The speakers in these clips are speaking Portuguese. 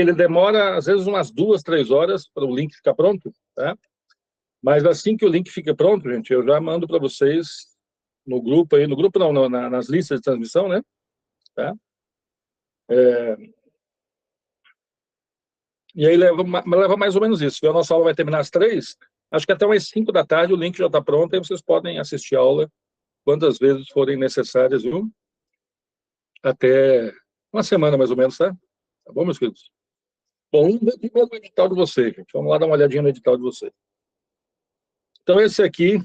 Ele demora, às vezes, umas 2, 3 horas para o link ficar pronto, tá? Mas assim que o link fica pronto, gente, eu já mando para vocês no grupo aí, no grupo não, nas listas de transmissão, né? Tá? E aí leva mais ou menos isso. A nossa aula vai terminar às 3, acho que até umas 5 da tarde o link já está pronto, aí vocês podem assistir a aula quantas vezes forem necessárias, viu? Até uma semana mais ou menos, tá? Tá bom, meus queridos? Bom, vamos ver primeiro o edital de vocês, gente. Vamos lá dar uma olhadinha no edital de vocês. Então, esse aqui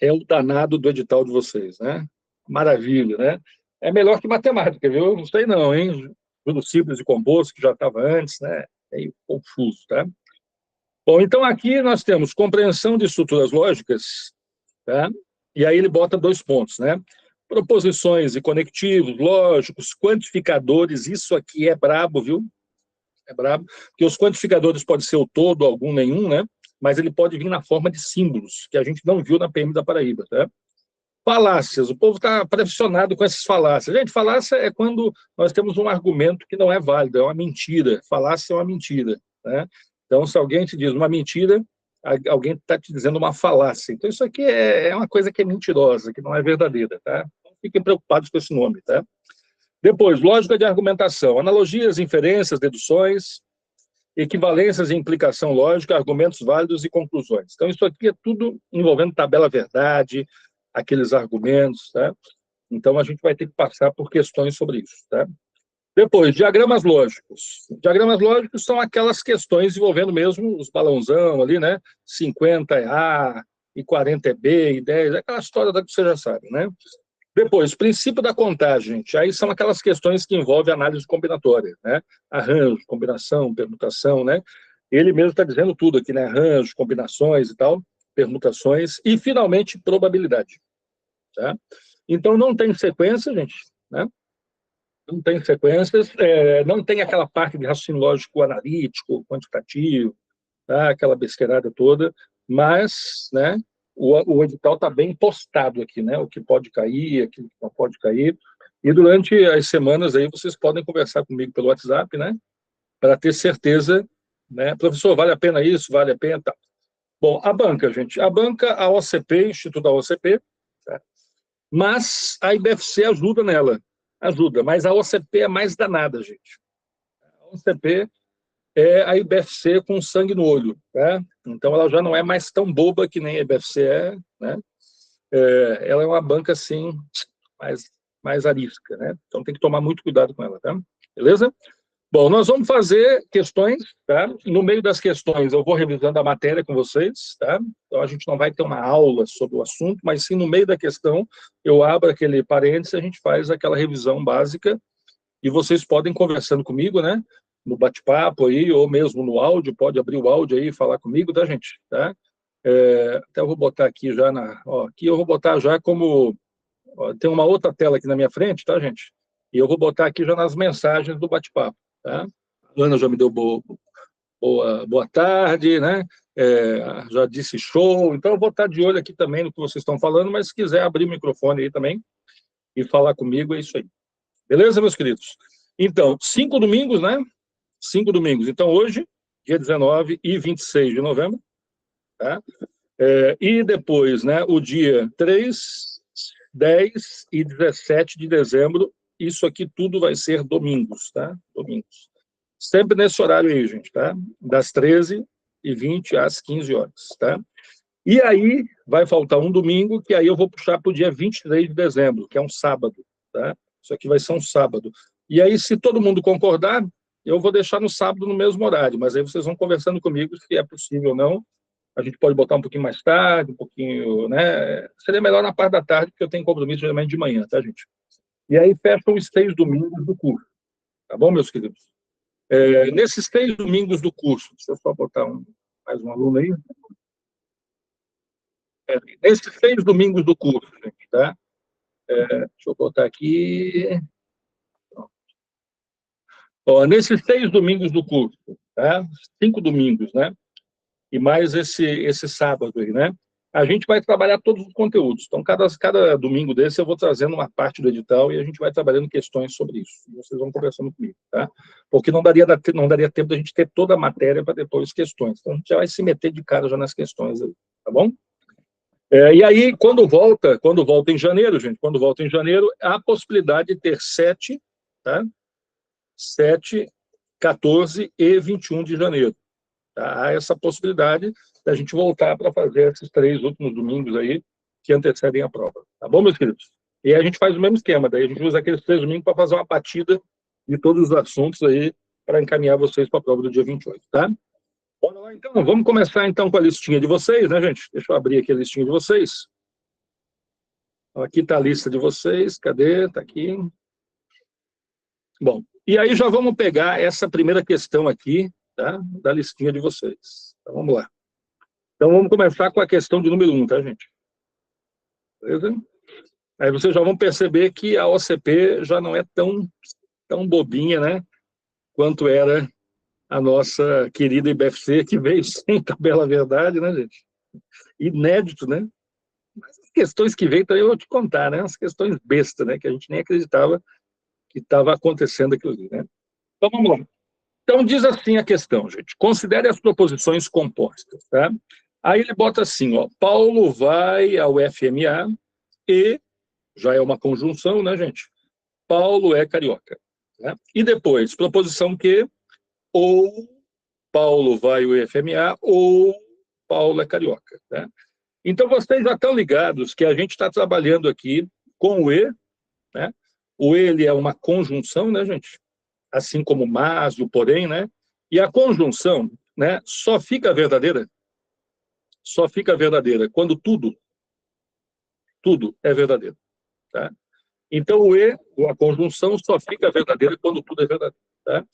é o danado do edital de vocês, né? Maravilha, né? É melhor que matemática, viu? Não sei não, hein? Tudo simples e composto, que já estava antes, né? É meio confuso, tá? Bom, então aqui nós temos compreensão de estruturas lógicas, tá? E aí ele bota 2 pontos, né? Proposições e conectivos lógicos, quantificadores, isso aqui é brabo, viu? É brabo, porque os quantificadores podem ser o todo, algum, nenhum, né? Mas ele pode vir na forma de símbolos, que a gente não viu na PM da Paraíba, tá? Falácias, o povo está pressionado com essas falácias. Gente, falácia é quando nós temos um argumento que não é válido, é uma mentira. Falácia é uma mentira, né? Então, se alguém te diz uma mentira, alguém está te dizendo uma falácia. Então, isso aqui é uma coisa que é mentirosa, que não é verdadeira, tá? Não fiquem preocupados com esse nome, tá? Depois, lógica de argumentação, analogias, inferências, deduções, equivalências e implicação lógica, argumentos válidos e conclusões. Então, isso aqui é tudo envolvendo tabela verdade, aqueles argumentos, tá? Então, a gente vai ter que passar por questões sobre isso, tá? Depois, diagramas lógicos. Diagramas lógicos são aquelas questões envolvendo mesmo os balãozão ali, né? 50 é A, e 40 é B, e 10, aquela história que você já sabe, né? Depois, princípio da contagem, gente. Aí são aquelas questões que envolvem análise combinatória, né? Arranjo, combinação, permutação, né? Ele mesmo está dizendo tudo aqui, né? Arranjo, combinações e tal, permutações, e, finalmente, probabilidade, tá? Então, não tem sequência, gente, né? Não tem sequências, não tem aquela parte de raciocínio lógico analítico, quantitativo, tá? Aquela besteirada toda, mas, né, o edital está bem postado aqui, né? O que pode cair, aquilo que não pode cair. E durante as semanas aí vocês podem conversar comigo pelo WhatsApp, né? Para ter certeza, né? Professor, vale a pena isso? Vale a pena? Tá. Bom, a banca, gente. A banca, a OCP, Instituto da OCP, tá? Mas a IBFC ajuda nela. Ajuda, mas a OCP é mais danada, gente. A OCP é a IBFC com sangue no olho, tá? Então ela já não é mais tão boba que nem a IBFC é, né? Ela é uma banca assim mais arisca, né? Então tem que tomar muito cuidado com ela, tá? Beleza? Bom, nós vamos fazer questões, tá? No meio das questões eu vou revisando a matéria com vocês, tá? Então a gente não vai ter uma aula sobre o assunto, mas sim no meio da questão eu abro aquele parênteses, a gente faz aquela revisão básica e vocês podem conversando comigo, né? No bate-papo aí, ou mesmo no áudio, pode abrir o áudio aí e falar comigo, tá, gente? Tá? Até eu vou botar aqui já aqui eu vou botar já como... Ó, tem uma outra tela aqui na minha frente, tá, gente? E eu vou botar aqui já nas mensagens do bate-papo, tá? A Ana já me deu boa tarde, né? Já disse show, então eu vou estar de olho aqui também no que vocês estão falando, mas se quiser abrir o microfone aí também e falar comigo, é isso aí. Beleza, meus queridos? Então, 5 domingos, né? 5 domingos. Então, hoje, dia 19 e 26 de novembro, tá? E depois, né, o dia 3, 10 e 17 de dezembro, isso aqui tudo vai ser domingos, tá? Domingos. Sempre nesse horário aí, gente, tá? Das 13h20 às 15 horas, tá? E aí, vai faltar um domingo, que aí eu vou puxar para o dia 23 de dezembro, que é um sábado, tá? Isso aqui vai ser um sábado. E aí, se todo mundo concordar, eu vou deixar no sábado no mesmo horário, mas aí vocês vão conversando comigo se é possível ou não. A gente pode botar um pouquinho mais tarde, um pouquinho, né? Seria melhor na parte da tarde, porque eu tenho compromisso geralmente de manhã, tá, gente? E aí fecham os 6 domingos do curso, tá bom, meus queridos? Nesses 6 domingos do curso, deixa eu só botar mais um aluno aí. Nesses 6 domingos do curso, gente, tá? Deixa eu botar aqui. Ó, nesses 6 domingos do curso, tá? 5 domingos, né? E mais esse sábado aí, né? a gente vai trabalhar todos os conteúdos. Então, cada domingo desse eu vou trazendo uma parte do edital e a gente vai trabalhando questões sobre isso. Vocês vão conversando comigo, tá? Porque não daria tempo da gente ter toda a matéria para depois questões. Então, a gente já vai se meter de cara já nas questões aí, tá bom? E aí, quando volta em janeiro, gente, quando volta em janeiro, há a possibilidade de ter 7, tá? 7, 14 e 21 de janeiro. Tá? Há essa possibilidade da gente voltar para fazer esses 3 últimos domingos aí que antecedem a prova. Tá bom, meus queridos? E aí a gente faz o mesmo esquema, daí a gente usa aqueles 3 domingos para fazer uma batida de todos os assuntos aí para encaminhar vocês para a prova do dia 28, tá? Bora lá, então. Vamos começar, então, com a listinha de vocês, né, gente? Deixa eu abrir aqui a listinha de vocês. Aqui está a lista de vocês. Cadê? Está aqui. Bom, e aí já vamos pegar essa primeira questão aqui, tá? Da listinha de vocês. Então, vamos lá. Então, vamos começar com a questão de número 1, tá, gente? Beleza? Aí vocês já vão perceber que a OCP já não é tão bobinha, né? Quanto era a nossa querida IBFC, que veio sem tabela verdade, né, gente? Inédito, né? Mas as questões que veio também eu vou te contar, né? As questões bestas, né? Que a gente nem acreditava que estava acontecendo aquilo ali, né? Então, vamos lá. Então, diz assim a questão, gente. Considere as proposições compostas, tá? Aí ele bota assim, ó. Paulo vai ao FMA e, já é uma conjunção, né, gente? Paulo é carioca. Né? E depois, proposição que ou Paulo vai ao FMA ou Paulo é carioca. Né? Então, vocês já estão ligados que a gente está trabalhando aqui com o E, né? O E, ele é uma conjunção, né, gente? Assim como o mas e o porém, né? E a conjunção, né, só fica verdadeira quando tudo é verdadeiro, tá? Então, o E, a conjunção, só fica verdadeira quando tudo é verdadeiro, tá?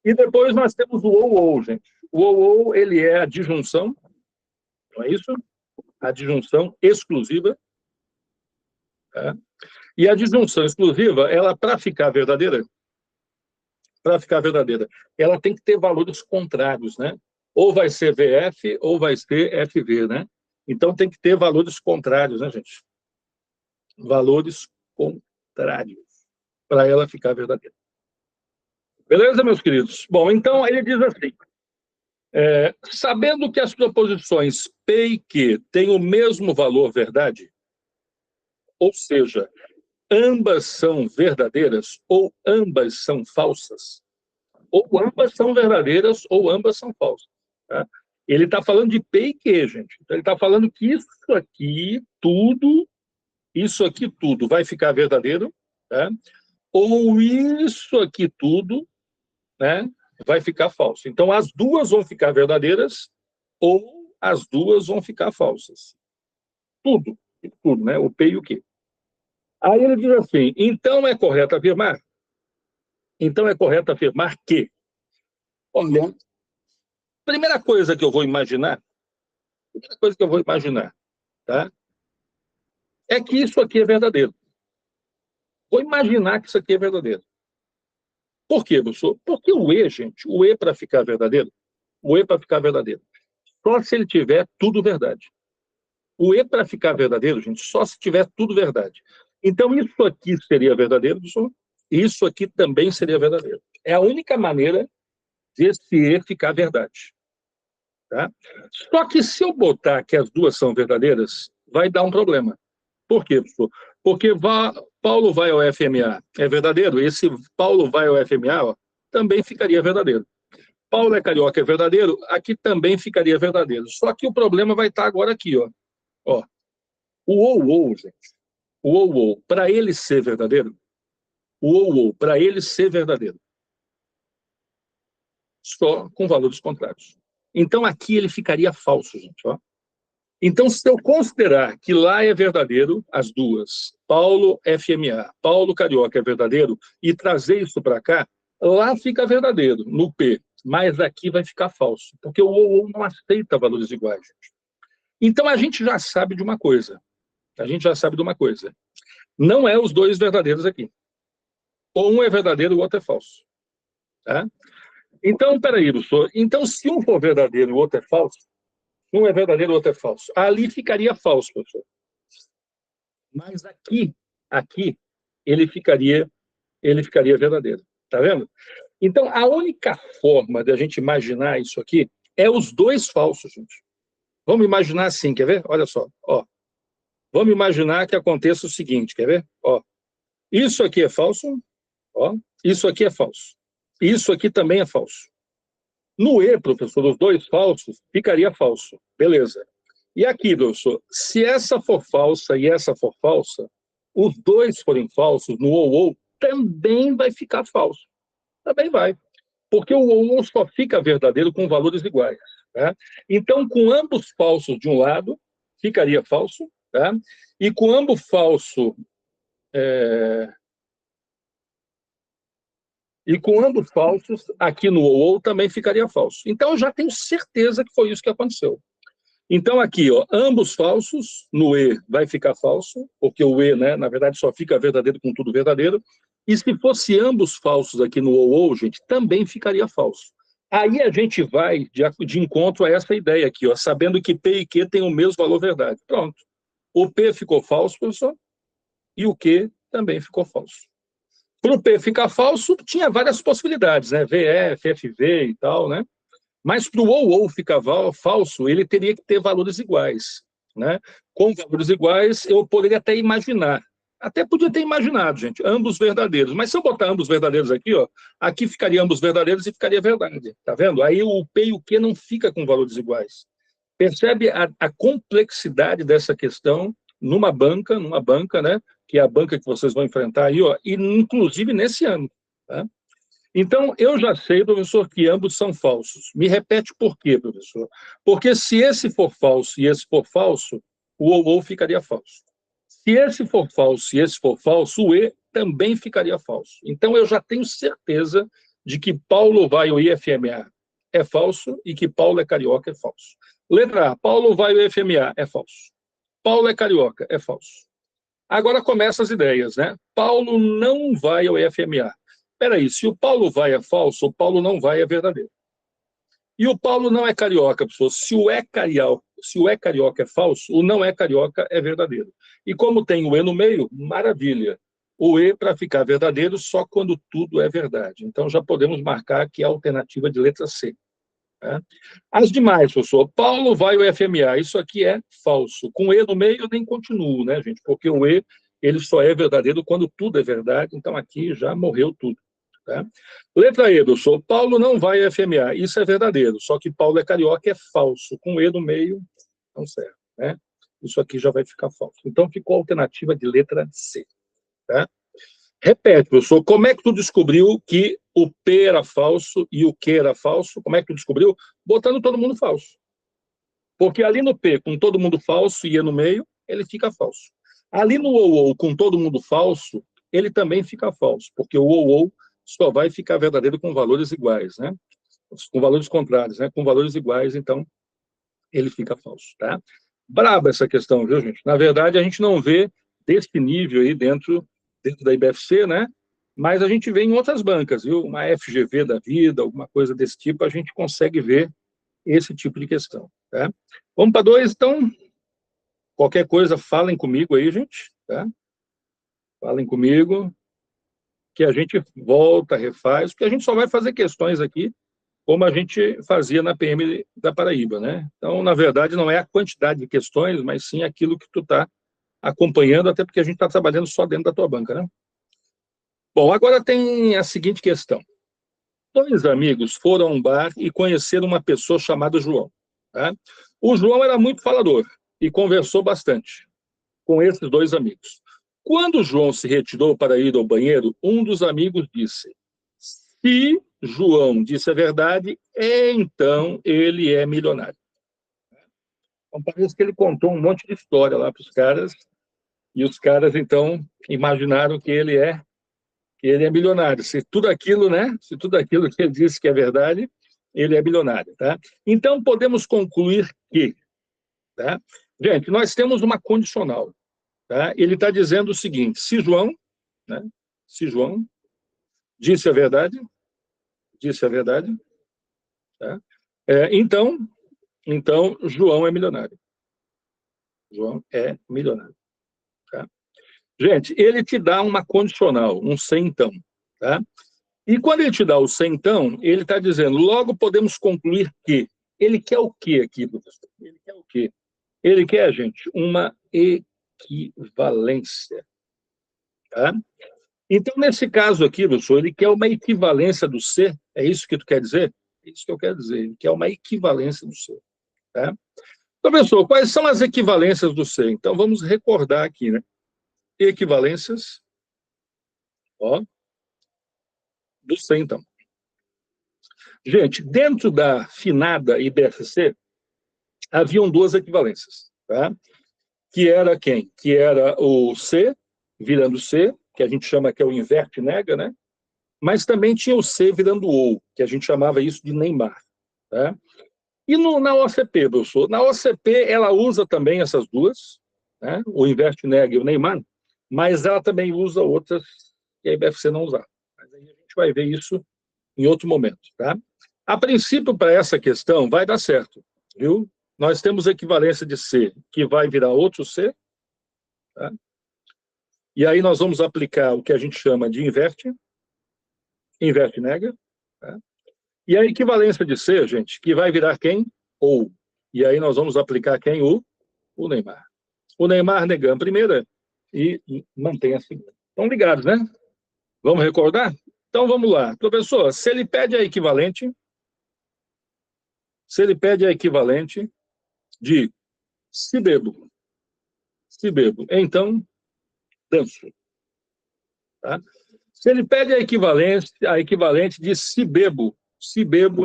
E depois nós temos o ou, gente. O ou, ele é a disjunção, não é isso? A disjunção exclusiva, tá? E a disjunção exclusiva, ela, para ficar verdadeira, ela tem que ter valores contrários, né? Ou vai ser VF ou vai ser FV, né? Então tem que ter valores contrários, né, gente? Valores contrários para ela ficar verdadeira. Beleza, meus queridos? Bom, então ele diz assim: sabendo que as proposições P e Q têm o mesmo valor verdade, ou seja, ambas são verdadeiras ou ambas são falsas, ou ambas são verdadeiras ou ambas são falsas. Tá? Ele está falando de P e Q, gente. Então, ele está falando que isso aqui tudo vai ficar verdadeiro, tá? Ou isso aqui tudo, né, vai ficar falso. Então, as duas vão ficar verdadeiras ou as duas vão ficar falsas. Tudo, né? O P e o Q. Aí ele diz assim, então é correto afirmar que, olha, primeira coisa que eu vou imaginar, tá? É que isso aqui é verdadeiro. Vou imaginar que isso aqui é verdadeiro. Por quê, professor? Porque o E, gente, para ficar verdadeiro, só se ele tiver tudo verdade. O E para ficar verdadeiro, gente, só se tiver tudo verdade. Então, isso aqui seria verdadeiro, professor? Isso aqui também seria verdadeiro. É a única maneira de esse E ficar verdade. Tá? Só que se eu botar que as duas são verdadeiras, vai dar um problema. Por quê, professor? Porque Paulo vai ao FMA, é verdadeiro? Esse Paulo vai ao FMA, ó, também ficaria verdadeiro. Paulo é carioca, é verdadeiro? Aqui também ficaria verdadeiro. Só que o problema vai estar agora aqui, ó. O ou, gente. O ou, para ele ser verdadeiro, só com valores contrários. Então, aqui ele ficaria falso, gente, ó. Então, se eu considerar que lá é verdadeiro, as duas, Paulo FMA, Paulo Carioca é verdadeiro, e trazer isso para cá, lá fica verdadeiro, no P, mas aqui vai ficar falso, porque o ou não aceita valores iguais, gente. Então, a gente já sabe de uma coisa. Não é os dois verdadeiros aqui. Ou um é verdadeiro e o outro é falso. Tá? Então, peraí, professor. Então, se um for verdadeiro e o outro é falso, Um é verdadeiro, o outro é falso. Ali ficaria falso, professor. Mas aqui, ele ficaria verdadeiro. Está vendo? Então, a única forma de a gente imaginar isso aqui é os dois falsos, gente. Vamos imaginar assim, quer ver? Olha só, ó. Vamos imaginar que aconteça o seguinte, quer ver? Ó, isso aqui é falso, ó, isso aqui é falso. Isso aqui também é falso. No E, professor, os dois falsos, ficaria falso. Beleza. E aqui, professor, se essa for falsa e essa for falsa, os dois forem falsos no ou, também vai ficar falso. Também vai. Porque o ou só fica verdadeiro com valores iguais. Tá? Então, com ambos falsos de um lado, ficaria falso. Tá? E com ambos falso... E com ambos falsos, aqui no ou também ficaria falso. Então, eu já tenho certeza que foi isso que aconteceu. Então, aqui, ó, ambos falsos, no E vai ficar falso, porque o E, né, na verdade, só fica verdadeiro com tudo verdadeiro. E se fosse ambos falsos aqui no ou, gente, também ficaria falso. Aí a gente vai de encontro a essa ideia aqui, ó, sabendo que P e Q têm o mesmo valor verdade. Pronto. O P ficou falso, professor, e o Q também ficou falso. Para o P ficar falso, tinha várias possibilidades, né? VF, FV e tal, né? Mas para o ou ficar falso, ele teria que ter valores iguais, né? Com valores iguais, eu poderia até imaginar. Até podia ter imaginado, gente, ambos verdadeiros. Mas se eu botar ambos verdadeiros aqui, ó, aqui ficaria ambos verdadeiros e ficaria verdade. Tá vendo? Aí o P e o Q não fica com valores iguais. Percebe a complexidade dessa questão numa banca, né? Que é a banca que vocês vão enfrentar aí, ó, e inclusive nesse ano. Tá? Então, eu já sei, professor, que ambos são falsos. Me repete por quê, professor? Porque se esse for falso e esse for falso, o ou ficaria falso. Se esse for falso e esse for falso, o E também ficaria falso. Então, eu já tenho certeza de que Paulo vai ao IFMA é falso e que Paulo é carioca é falso. Letra A, Paulo vai ao IFMA é falso. Paulo é carioca é falso. Agora começam as ideias, né? Paulo não vai ao IFMA. Peraí, se o Paulo vai é falso, o Paulo não vai é verdadeiro. E o Paulo não é carioca, pessoal. Se o é carioca é falso, o não é carioca é verdadeiro. E como tem o E no meio, maravilha. O E, para ficar verdadeiro, só quando tudo é verdade. Então, já podemos marcar aqui a alternativa de letra C. Tá? As demais, professor, Paulo vai ao FMA, isso aqui é falso. Com E no meio, eu nem continuo, né, gente? Porque o E, ele só é verdadeiro quando tudo é verdade, então aqui já morreu tudo. Tá? Letra E, professor, Paulo não vai ao FMA, isso é verdadeiro, só que Paulo é carioca, é falso. Com E no meio, não serve, né? Isso aqui já vai ficar falso. Então, ficou a alternativa de letra C. Tá? Repete, professor, como é que tu descobriu que o P era falso e o Q era falso? Como é que tu descobriu? Botando todo mundo falso. Porque ali no P, com todo mundo falso e E no meio, ele fica falso. Ali no ou com todo mundo falso, ele também fica falso, porque o ou só vai ficar verdadeiro com valores iguais, né? Com valores contrários, né? Com valores iguais, então, ele fica falso, tá? Braba essa questão, viu, gente? Na verdade, a gente não vê desse nível aí dentro da IBFC, né? Mas a gente vê em outras bancas, viu? Uma FGV da vida, alguma coisa desse tipo, a gente consegue ver esse tipo de questão, tá? Vamos para 2, então. Qualquer coisa, falem comigo aí, gente, tá? Falem comigo, que a gente volta, refaz, porque a gente só vai fazer questões aqui como a gente fazia na PM da Paraíba, né? Então, na verdade, não é a quantidade de questões, mas sim aquilo que tu está acompanhando, até porque a gente está trabalhando só dentro da tua banca, né? Bom, agora tem a seguinte questão. 2 amigos foram a um bar e conheceram uma pessoa chamada João. Tá? O João era muito falador e conversou bastante com esses 2 amigos. Quando o João se retirou para ir ao banheiro, um dos amigos disse: se João disse a verdade, então ele é milionário. Então, parece que ele contou um monte de história lá para os caras, e os caras, então, imaginaram que ele é milionário. Se tudo aquilo, né? Se tudo aquilo que ele disse que é verdade, ele é bilionário, tá? Então, podemos concluir que, tá? Gente, nós temos uma condicional, tá? Ele está dizendo o seguinte: se João, né? Se João disse a verdade, tá? Então, João é milionário. João é milionário. Tá? Gente, ele te dá uma condicional, um se então. Tá? E quando ele te dá o se então, ele está dizendo, logo podemos concluir que. Ele quer o quê aqui, professor? Ele quer o quê? Ele quer, gente, uma equivalência. Tá? Então, nesse caso aqui, professor, ele quer uma equivalência do C. É isso que tu quer dizer? É isso que eu quero dizer. Ele quer uma equivalência do C. Tá? Professor, quais são as equivalências do C? Então, vamos recordar aqui, né? Equivalências, ó, do C, então. Gente, dentro da finada IBFC, haviam duas equivalências, tá? Que era quem? Que era o C, virando C, que a gente chama que é o inverte-nega, né? Mas também tinha o C virando O, que a gente chamava isso de Neymar, tá? E na OCP, professor? Na OCP, ela usa também essas duas, né? O inverte-nega e o Neymar, mas ela também usa outras que a IBFC não usava. Mas aí a gente vai ver isso em outro momento, tá? A princípio, para essa questão, vai dar certo, viu? Nós temos equivalência de C, que vai virar outro C, tá? E aí nós vamos aplicar o que a gente chama de inverte-nega, tá? E a equivalência de C, gente, que vai virar quem? Ou. E aí nós vamos aplicar quem? O Neymar. O Neymar negando a primeira e mantém a segunda. Estão ligados, né? Vamos recordar? Então vamos lá. Professor, se ele pede a equivalente de se bebo, então danço. Tá? Se ele pede a equivalente de se bebo,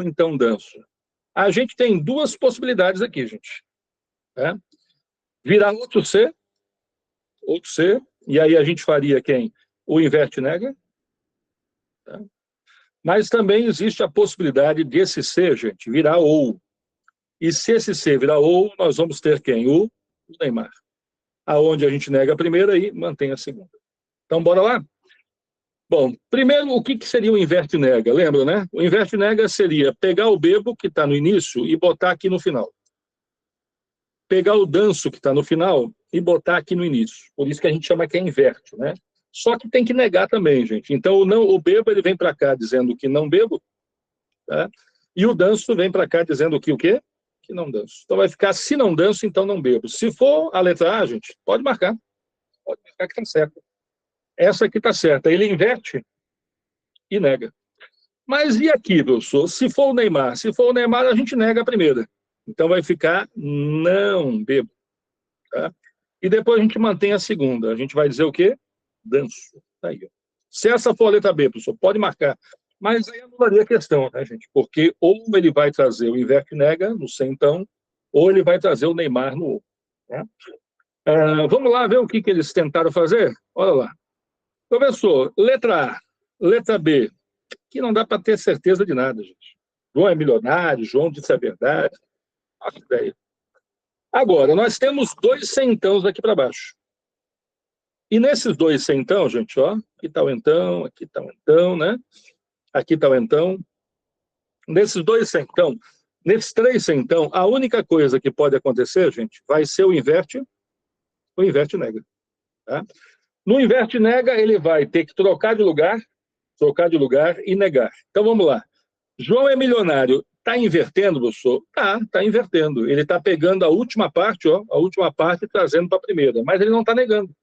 então danço. A gente tem duas possibilidades aqui, gente. Tá? Virar outro C, e aí a gente faria quem? O inverte-nega. Tá? Mas também existe a possibilidade desse C, gente, virar ou. E se esse C virar ou, nós vamos ter quem? O Neymar. Aonde a gente nega a primeira e mantém a segunda. Então, bora lá? Bom, primeiro, o que seria o inverte-nega? Lembra, né? O inverte-nega seria pegar o bebo, que está no início, e botar aqui no final. Pegar o danço, que está no final, e botar aqui no início. Por isso que a gente chama que é inverte, né? Só que tem que negar também, gente. Então, o bebo ele vem para cá dizendo que não bebo, tá? E o danço vem para cá dizendo que o quê? Que não danço. Então, vai ficar, se não danço, então não bebo. Se for a letra A, gente, pode marcar. Pode marcar que está certo. Essa aqui está certa. Ele inverte e nega. Mas e aqui, professor? Se for o Neymar, a gente nega a primeira. Então vai ficar não bebo. Tá? E depois a gente mantém a segunda. A gente vai dizer o quê? Danço. Tá aí, ó. Se essa for a letra B, professor, pode marcar. Mas aí anularia a questão, né, gente? Porque ou ele vai trazer o inverte nega no C, então, ou ele vai trazer o Neymar no O. Tá? Vamos lá ver o que eles tentaram fazer? Olha lá. Professor, letra A, letra B, que não dá para ter certeza de nada, gente. João é milionário, João disse a verdade. Nossa ideia. Agora, nós temos dois centãos aqui para baixo. E nesses dois centão, gente, ó, aqui está o então, aqui está o então, né? Aqui está o então. Nesses dois centão, nesses três centão, a única coisa que pode acontecer, gente, vai ser o inverte nega. Tá? No inverte nega, ele vai ter que trocar de lugar e negar. Então, vamos lá. João é milionário. Está invertendo, professor? Está invertendo. Ele está pegando a última parte, ó, e trazendo para a primeira. Mas ele não está negando.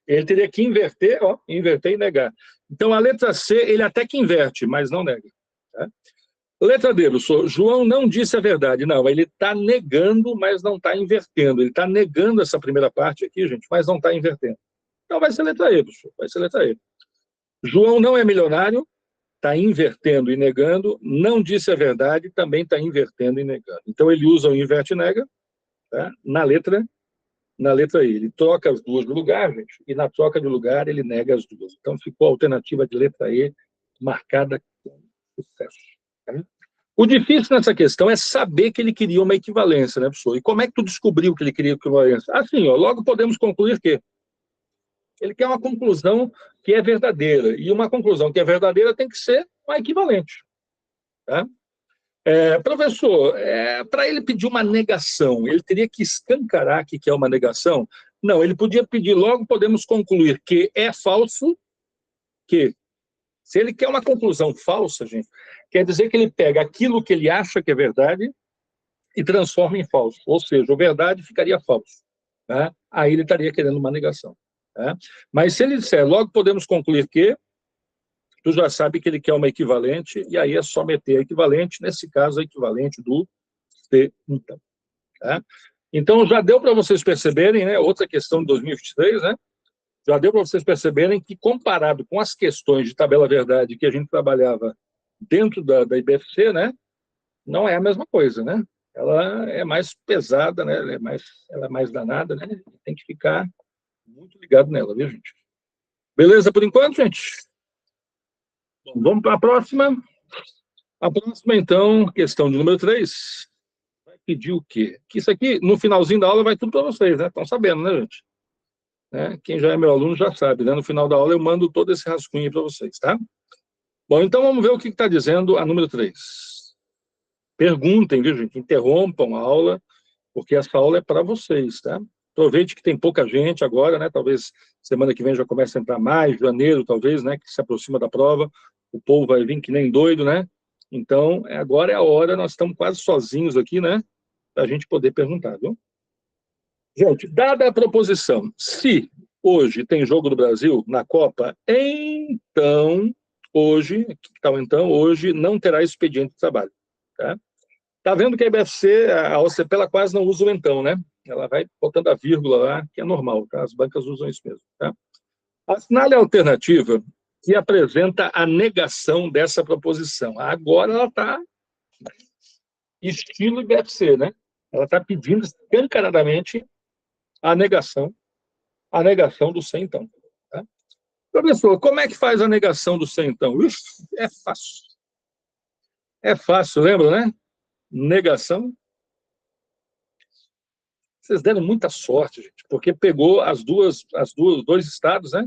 Ele teria que inverter e negar. Então, a letra C, ele até que inverte, mas não nega. Tá? Letra D, professor. João não disse a verdade. Não, ele está negando, mas não está invertendo. Ele está negando essa primeira parte aqui, gente, mas não está invertendo. Então, vai ser letra E, professor. Vai ser letra E. João não é milionário, está invertendo e negando, não disse a verdade, também está invertendo e negando. Então, ele usa o inverte e nega, tá? na letra E. Ele troca as duas de lugar, gente, e na troca de lugar ele nega as duas. Então, ficou a alternativa de letra E marcada com sucesso. Tá? O difícil nessa questão é saber que ele queria uma equivalência, né, professor? E como é que tu descobriu que ele queria equivalência? Assim, ó, logo podemos concluir que ele quer uma conclusão que é verdadeira. E uma conclusão que é verdadeira tem que ser uma equivalente. Tá? Professor, para ele pedir uma negação, ele teria que escancarar que é uma negação? Não, ele podia pedir logo, podemos concluir que é falso, que se ele quer uma conclusão falsa, gente, quer dizer que ele pega aquilo que ele acha que é verdade e transforma em falso. Ou seja, a verdade ficaria falso. Tá? Aí ele estaria querendo uma negação. Tá? Mas se ele disser, logo podemos concluir que, tu já sabe que ele quer uma equivalente, e aí é só meter a equivalente, nesse caso, a equivalente do C, então. Tá? Então, já deu para vocês perceberem, né, outra questão de 2023, né, já deu para vocês perceberem que, comparado com as questões de tabela verdade que a gente trabalhava dentro da IBFC, né, não é a mesma coisa, né? Ela é mais pesada, né? Ela é mais danada, né? Tem que ficar muito ligado nela, viu, gente? Beleza por enquanto, gente? Bom, vamos para a próxima. A próxima, então, questão de número 3. Vai pedir o quê? Que isso aqui, no finalzinho da aula, vai tudo para vocês, né? Estão sabendo, né, gente? Quem já é meu aluno já sabe, né? No final da aula eu mando todo esse rascunho para vocês, tá? Bom, então vamos ver o que está dizendo a número 3. Perguntem, viu, gente? Interrompam a aula, porque essa aula é para vocês, tá? Aproveite que tem pouca gente agora, né? Talvez semana que vem já comece a entrar mais, janeiro, talvez, né? Que se aproxima da prova, o povo vai vir que nem doido, né? Então, agora é a hora, nós estamos quase sozinhos aqui, né? Para a gente poder perguntar, viu? Gente, dada a proposição, se hoje tem jogo do Brasil na Copa, então, hoje, que tal então? Hoje não terá expediente de trabalho, tá? Tá vendo que a IBFC, a OCP, ela quase não usa o então, né? Ela vai botando a vírgula lá, que é normal, tá? As bancas usam isso mesmo, tá? Assinale a alternativa que apresenta a negação dessa proposição. Agora ela está estilo IBFC, né? Ela está pedindo escancaradamente a negação do sem então. Tá? Professor, como é que faz a negação do sem então? Ixi, é fácil. É fácil, lembra, né? Negação. Vocês deram muita sorte, gente, porque pegou dois estados, né?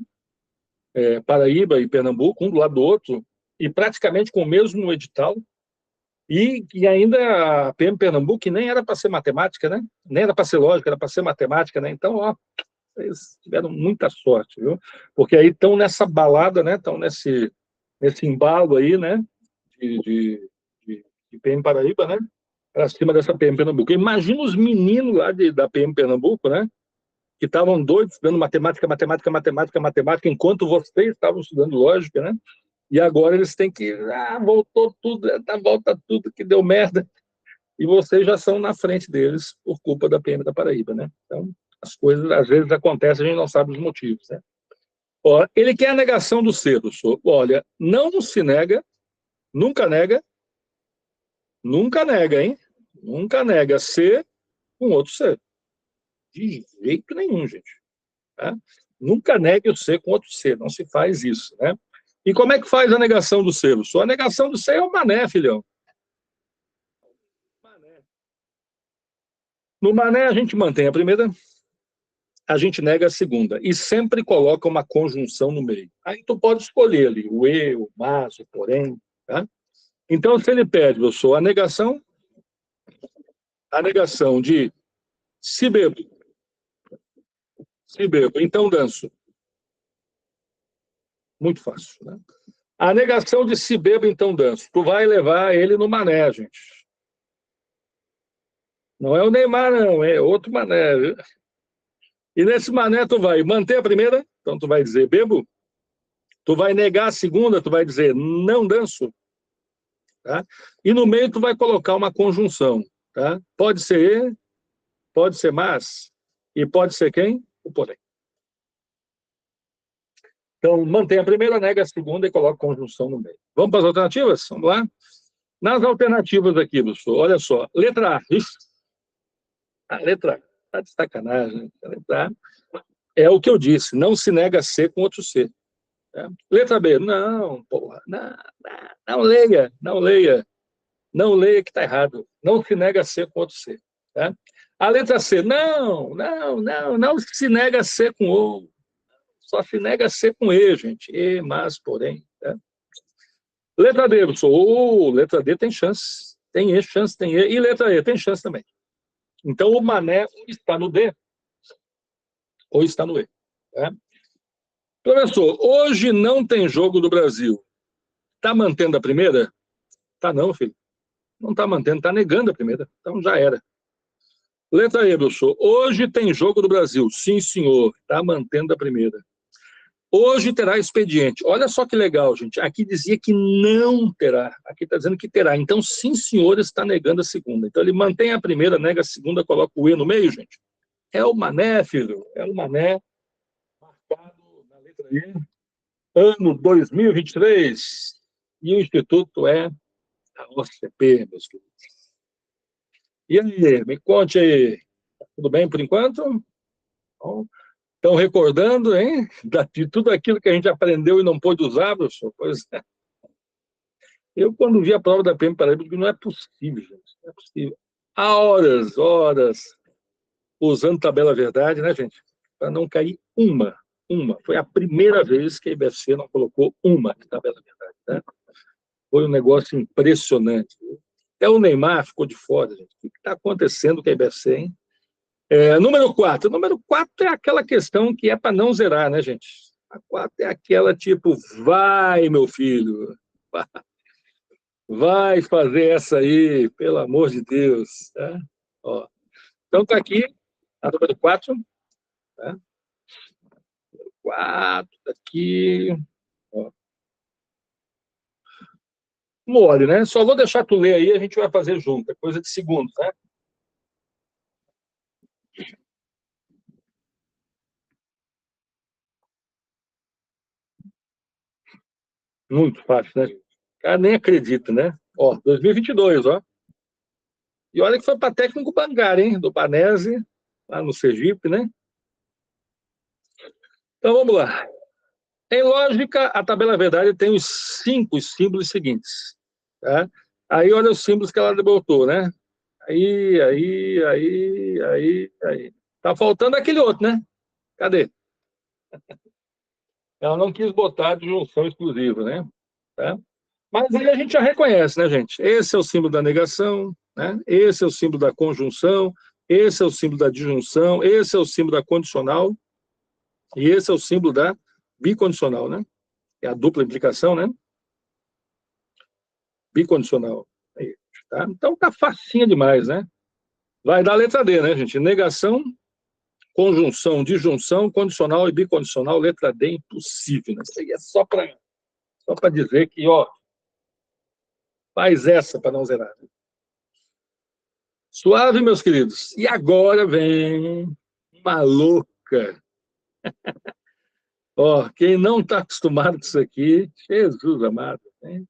Paraíba e Pernambuco, um do lado do outro, e praticamente com o mesmo edital, e ainda a PM Pernambuco, que nem era para ser matemática, né? Nem era para ser lógica, era para ser matemática, né? Então, ó, eles tiveram muita sorte, viu? Porque aí estão nessa balada, né? Estão nesse embalo aí, né? De PM Paraíba, né? Para cima dessa PM Pernambuco. Imagina os meninos lá da PM Pernambuco, né? Que estavam doidos estudando matemática, enquanto vocês estavam estudando lógica, né? E agora eles têm que... voltou tudo, volta tudo, que deu merda. E vocês já são na frente deles por culpa da PM da Paraíba, né? Então, as coisas às vezes acontecem, a gente não sabe os motivos, né? Ó, ele quer a negação do C, professor. Olha, não se nega, nunca nega, hein? Nunca nega C com outro C. De jeito nenhum, gente. Tá? Nunca negue o C com outro C, não se faz isso, né? E como é que faz a negação do C? A negação do C é o mané, filhão. Mané. No mané, a gente mantém a primeira, a gente nega a segunda, e sempre coloca uma conjunção no meio. Aí tu pode escolher ali o e, o mas, o porém, tá? Então, se ele pede, eu sou a negação de se bebo, então danço. Muito fácil, né? A negação de se bebo, então danço. Tu vai levar ele no mané, gente. Não é o Neymar, não, é outro mané, viu? E nesse mané tu vai manter a primeira, então tu vai dizer bebo. Tu vai negar a segunda, tu vai dizer não danço. Tá? E no meio tu vai colocar uma conjunção. Tá? Pode ser e, pode ser mas, e pode ser quem? O porém. Então, mantém a primeira, nega a segunda e coloca conjunção no meio. Vamos para as alternativas? Vamos lá? Nas alternativas aqui, professor, olha só. Letra A. A letra A. Está de sacanagem. A letra A é o que eu disse. Não se nega C com outro C. Tá? Letra B. Não, porra. Não leia. Não leia. Não leia que está errado. Não se nega C com outro C. Tá? A letra C. Não se nega C com O. Só se nega C com E, gente. Mas, porém. Tá? Letra D, professor. Letra D tem chance. Tem E, chance, tem E. E letra E, tem chance também. Então, o Mané está no D ou está no E. Tá? Professor, hoje não tem jogo do Brasil. Está mantendo a primeira? Tá não, filho. Não está mantendo, está negando a primeira. Então já era. Letra E, professor. Hoje tem jogo do Brasil. Sim, senhor. Está mantendo a primeira. Hoje terá expediente. Olha só que legal, gente. Aqui dizia que não terá. Aqui está dizendo que terá. Então, sim, senhor, está negando a segunda. Então, ele mantém a primeira, nega a segunda, coloca o E no meio, gente. É o Mané, filho. É o Mané. Marcado na letra E. Ano 2023. E o Instituto é a OCP, meus queridos. E aí, me conte aí. Tudo bem por enquanto? Bom, estão recordando, hein? De tudo aquilo que a gente aprendeu e não pôde usar, professor? Pois é. Eu, quando vi a prova da PM Paraíba, digo, não é possível, gente. Não é possível. Há horas, usando tabela verdade, né, gente? Para não cair uma. Foi a primeira vez que a IBFC não colocou uma tabela verdade, né? Foi um negócio impressionante. Até o Neymar ficou de fora, gente. O que está acontecendo com a IBFC, hein? Número 4. Número 4 é aquela questão que é para não zerar, né, gente? A 4 é aquela tipo, vai, meu filho, vai fazer essa aí, pelo amor de Deus. Tá? Ó. Então, está aqui a número 4. Tá? 4, está aqui. Ó. Mole, né? Só vou deixar tu ler aí, a gente vai fazer junto. É coisa de segundos, né? Muito fácil, né? O cara nem acredita, né? Ó, 2022, ó. E olha que foi para técnico Bangar, hein? Do Banese, lá no Sergipe, né? Então, vamos lá. Em lógica, a tabela verdade tem os 5 símbolos seguintes. Tá? Aí, olha os símbolos que ela botou, né? Aí. Tá faltando aquele outro, né? Cadê? Ela não quis botar de junção exclusiva, né? Tá? Mas aí a gente já reconhece, né, gente? Esse é o símbolo da negação, né? Esse é o símbolo da conjunção, esse é o símbolo da disjunção, esse é o símbolo da condicional e esse é o símbolo da bicondicional, né? É a dupla implicação, né? Bicondicional. Aí, tá? Então tá facinha demais, né? Vai dar a letra D, né, gente? Negação, conjunção, disjunção, condicional e bicondicional, letra D, impossível. Né? Isso aí é só para dizer que, ó, faz essa para não zerar. Suave, meus queridos. E agora vem uma louca. Ó, quem não está acostumado com isso aqui, Jesus amado. Hein?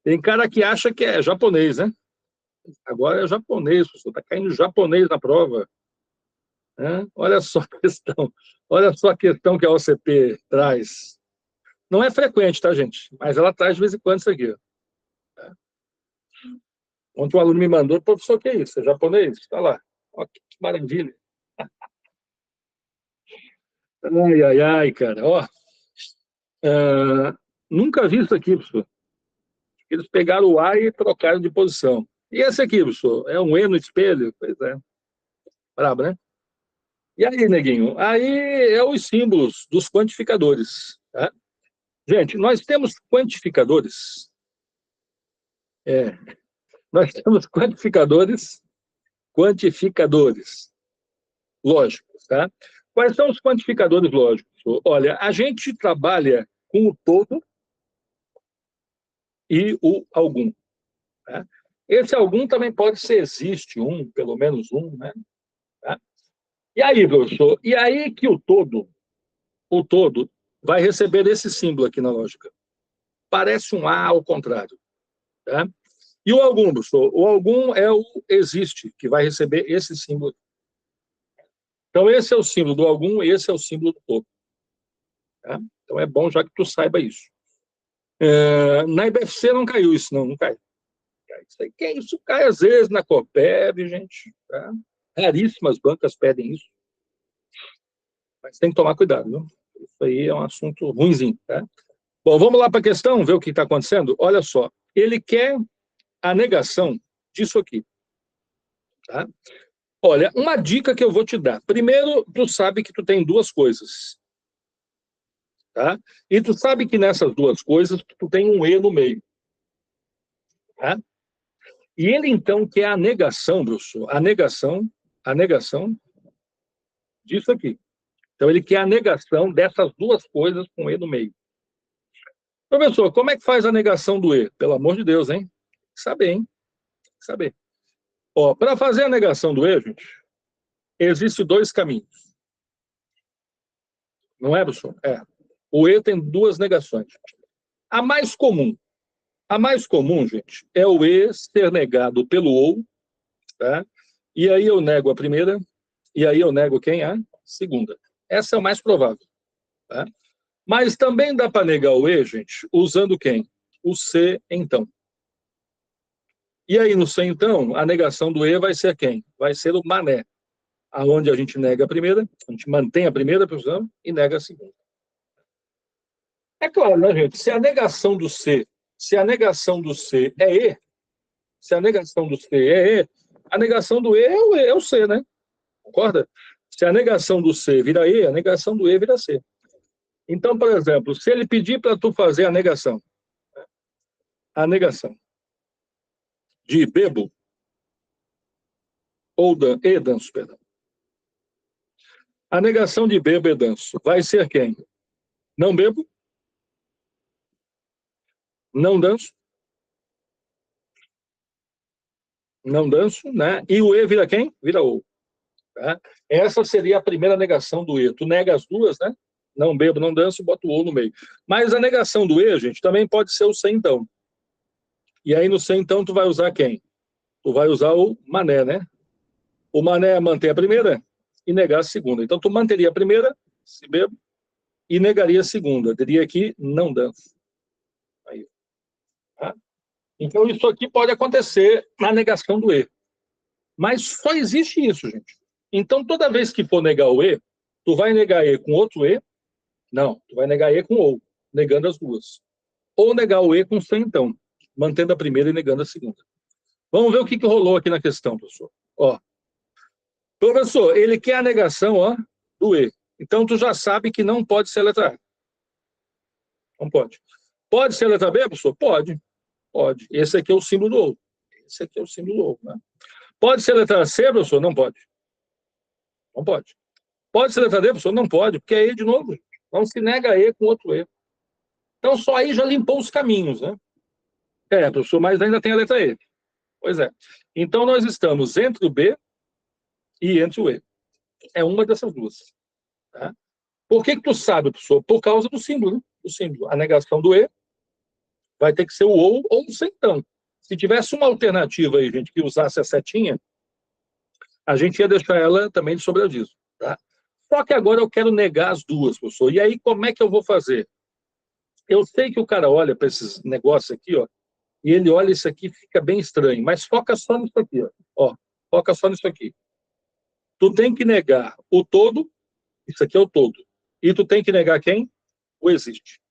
Tem cara que acha que é japonês, né? Agora é japonês, professor. Está caindo japonês na prova. Né? Olha só a questão. Olha só a questão que a OCP traz. Não é frequente, tá, gente? Mas ela traz de vez em quando isso aqui. Ó. Ontem um aluno me mandou, professor, o que é isso? É japonês? Está lá. Ó, que maravilha. Ai, cara. Ó, nunca vi isso aqui, professor. Eles pegaram o A e trocaram de posição. E esse aqui, professor? É um E no espelho? Pois é. Brabo, né? E aí, neguinho? Aí é os símbolos dos quantificadores. Tá? Gente, nós temos quantificadores. Nós temos quantificadores lógicos. Tá? Quais são os quantificadores lógicos? Olha, a gente trabalha com o todo e o algum. Tá? Esse algum também pode ser existe um, pelo menos um, né? Tá? E aí, professor? E aí que o todo vai receber esse símbolo aqui na lógica. Parece um A ao contrário. Tá? E o algum, professor? O algum é o existe, que vai receber esse símbolo. Então, esse é o símbolo do algum, esse é o símbolo do todo. Tá? Então, é bom já que tu saiba isso. Na IBFC não caiu isso, não cai. Isso cai às vezes na Copeb, gente. Tá? Raríssimas bancas pedem isso. Mas tem que tomar cuidado, viu? Isso aí é um assunto ruinzinho, tá? Bom, vamos lá para a questão, ver o que está acontecendo? Olha só, ele quer a negação disso aqui. Tá? Olha, uma dica que eu vou te dar. Primeiro, tu sabe que tu tem duas coisas. Tá? E tu sabe que nessas duas coisas tu tem um E no meio. Tá? E ele, então, quer a negação, professor, a negação disso aqui. Então, ele quer a negação dessas duas coisas com E no meio. Professor, como é que faz a negação do E? Pelo amor de Deus, hein? Saber, hein? Saber. Ó, para fazer a negação do E, gente, existem dois caminhos. Não é, professor? É. O E tem duas negações. A mais comum, gente, é o E ser negado pelo OU, tá? E aí eu nego a primeira, e aí eu nego quem? A segunda. Essa é o mais provável. Tá? Mas também dá para negar o E, gente, usando quem? O C, então. E aí, no C, então, a negação do E vai ser quem? Vai ser o mané, aonde a gente nega a primeira, a gente mantém a primeira posição e nega a segunda. É claro, né, gente? Se a negação do C é E, se a negação do C é E, a negação do E é o C, né? Concorda? Se a negação do C vira E, a negação do E vira C. Então, por exemplo, se ele pedir para tu fazer a negação de bebo ou e danço, perdão. A negação de bebo e danço vai ser quem? Não bebo, não danço, não danço, né? E o E vira quem? Vira O. Tá? Essa seria a primeira negação do E. Tu nega as duas, né? Não bebo, não danço, bota o O no meio. Mas a negação do E, gente, também pode ser o C, então. E aí no C, então, tu vai usar quem? Tu vai usar o mané, né? O mané mantém a primeira e negar a segunda. Então, tu manteria a primeira, se bebo, e negaria a segunda. Diria que não danço. Aí. Tá? Então, isso aqui pode acontecer na negação do E. Mas só existe isso, gente. Então, toda vez que for negar o E, tu vai negar E com outro E? Não, tu vai negar E com OU, negando as duas. Ou negar o E com C, então, mantendo a primeira e negando a segunda. Vamos ver o que rolou aqui na questão, professor. Ó, professor, ele quer a negação, ó, do E. Então, tu já sabe que não pode ser a letra A. Não pode. Pode ser a letra B, professor? Pode. Pode. Esse aqui é o símbolo do OU. Esse aqui é o símbolo do OU, né? Pode ser a letra C, professor? Não pode. Não pode. Pode ser a letra D, professor? Não pode, porque é E de novo. Então, se nega E com outro E. Então, só aí já limpou os caminhos, né? É, professor, mas ainda tem a letra E. Pois é. Então, nós estamos entre o B e entre o E. É uma dessas duas. Tá? Por que tu sabe, professor? Por causa do símbolo, né? O símbolo. A negação do E vai ter que ser o ou o C, então. Se tivesse uma alternativa aí, gente, que usasse a setinha, a gente ia deixar ela também de sobreaviso. Tá? Só que agora eu quero negar as duas, professor. E aí, como é que eu vou fazer? Eu sei que o cara olha para esses negócios aqui, ó, e ele olha isso aqui e fica bem estranho, mas foca só nisso aqui, ó. Foca só nisso aqui. Tu tem que negar o todo, isso aqui é o todo, e tu tem que negar quem? O existe.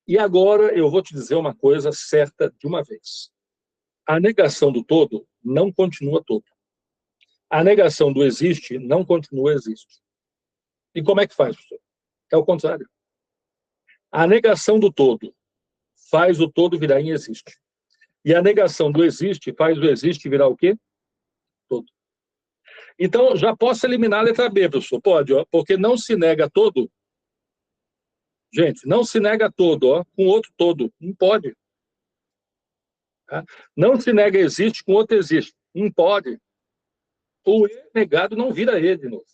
E agora eu vou te dizer uma coisa certa de uma vez. A negação do todo não continua todo. A negação do existe não continua existe. E como é que faz, professor? É o contrário. A negação do todo faz o todo virar inexiste. E a negação do existe faz o existe virar o quê? Todo. Então, já posso eliminar a letra B, professor? Pode, ó, porque não se nega todo. Gente, não se nega todo, ó, com outro todo. Não pode. Tá? Não se nega existe com outro existe. Não pode. O E negado não vira E de novo.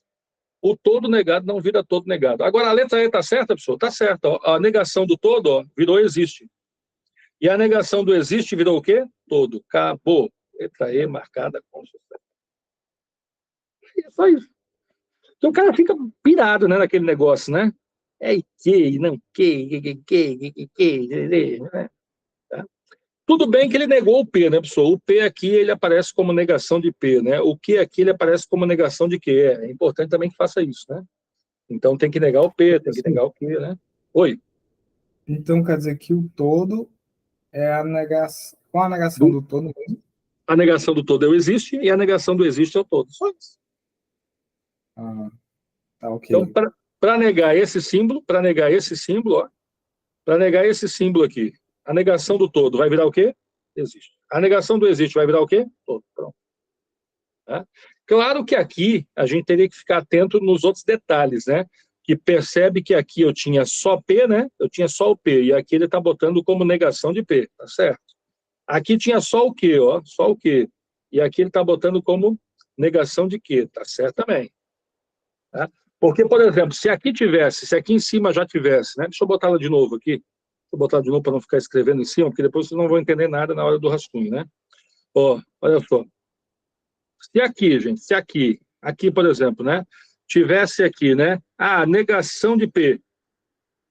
O todo negado não vira todo negado. Agora, a letra E está certa, professor? Está certa. Ó. A negação do todo, ó, virou existe. E a negação do existe virou o quê? Todo. Acabou. Letra E marcada com sucesso. É só isso. Então o cara fica pirado, né, naquele negócio, né? É que, não né? Tá? Tudo bem que ele negou o P, né, professor? O P aqui, ele aparece como negação de P, né? O Q aqui, ele aparece como negação de Q. É importante também que faça isso, né? Então tem que negar o P, tem que negar o Q, né? Oi. Então quer dizer que o todo é a negação. Com a negação do todo mesmo? A negação do todo é o existe e a negação do existe é o todo. Só isso. Ah, tá Então, ok. para negar esse símbolo, ó, para negar esse símbolo aqui, a negação do todo vai virar o quê? Existe. A negação do existe vai virar o quê? Todo. Pronto. Tá? Claro que aqui a gente teria que ficar atento nos outros detalhes, né? Que percebe que aqui eu tinha só P, né? Eu tinha só o P, e aqui ele está botando como negação de P, tá certo? Aqui tinha só o Q, ó, só o Q. E aqui ele está botando como negação de Q, tá certo também. Tá? Porque, por exemplo, se aqui tivesse, se aqui em cima já tivesse, né? Deixa eu botar ela de novo aqui. Deixa eu botar ela de novo para não ficar escrevendo em cima, porque depois vocês não vão entender nada na hora do rascunho, né? Ó, olha só. Se aqui, gente, se aqui, por exemplo, né? Tivesse aqui, né? Negação de P.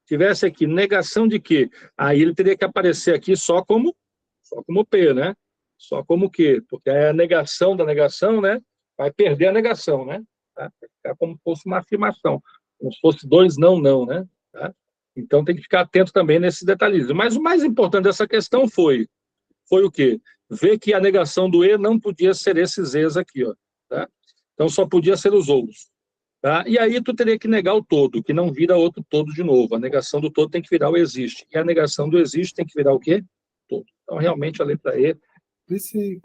Tivesse aqui, negação de Q. Aí ele teria que aparecer aqui só como P, né? Só como Q, porque é a negação da negação, né? Vai perder a negação, né? Tá? Vai ficar como se fosse uma afirmação, como se fosse dois não, né? Tá? Então tem que ficar atento também nesses detalhes. Mas o mais importante dessa questão foi o quê? Ver que a negação do E não podia ser esses E's aqui, ó. Tá? Então só podia ser os outros. Tá? E aí tu teria que negar o todo, que não vira outro todo de novo. A negação do todo tem que virar o existe. E a negação do existe tem que virar o quê? Todo. Então, realmente, a letra E Esse,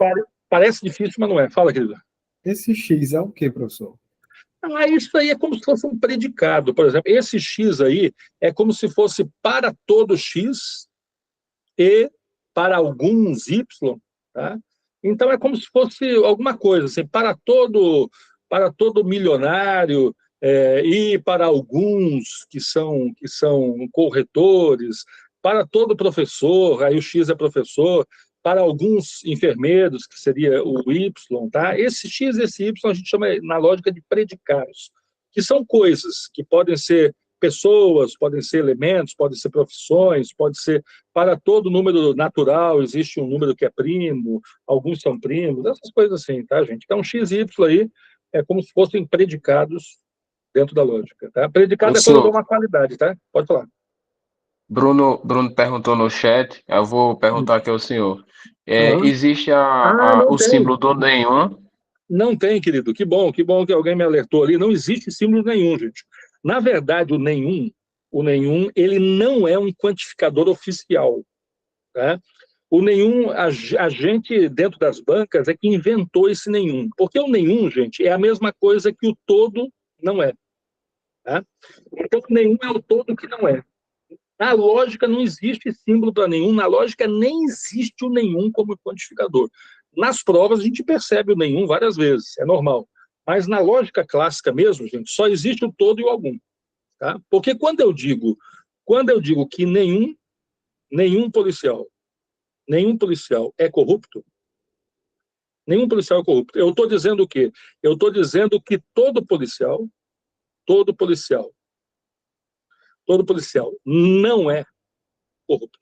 parece difícil, mas não é. Fala, querido. esse X é o quê, professor? Isso aí é como se fosse um predicado. Por exemplo, esse X aí é como se fosse para todo X e para alguns Y, tá? Então é como se fosse alguma coisa, assim, para todo milionário, e para alguns que são corretores, para todo professor, aí o X é professor, para alguns enfermeiros, que seria o Y, tá? Esse X e esse Y a gente chama na lógica de predicados, que são coisas que podem ser pessoas, podem ser elementos, podem ser profissões, pode ser para todo número natural, existe um número que é primo, alguns são primos, essas coisas assim, tá, gente? Então, x e y aí é como se fossem predicados dentro da lógica, tá? Predicado é quando eu dou Professor, uma qualidade, tá? Pode falar. Bruno perguntou no chat, eu vou perguntar aqui ao senhor. Uhum. Existe Não o tem. símbolo do nenhum? Não tem, querido. Que bom que alguém me alertou ali. Não existe símbolo nenhum, gente. Na verdade, o nenhum, ele não é um quantificador oficial, tá? O nenhum, a gente, dentro das bancas, é que inventou esse nenhum. Porque o nenhum, gente, é a mesma coisa que o todo não é. Tá? Então, o nenhum é o todo que não é. Na lógica, não existe símbolo para nenhum. Na lógica, nem existe o nenhum como quantificador. Nas provas, a gente percebe o nenhum várias vezes, é normal. Mas na lógica clássica mesmo, gente, só existe o todo e o algum. Tá? Porque quando eu digo que nenhum policial é corrupto, nenhum policial é corrupto. Eu estou dizendo o quê? Eu estou dizendo que todo policial não é corrupto.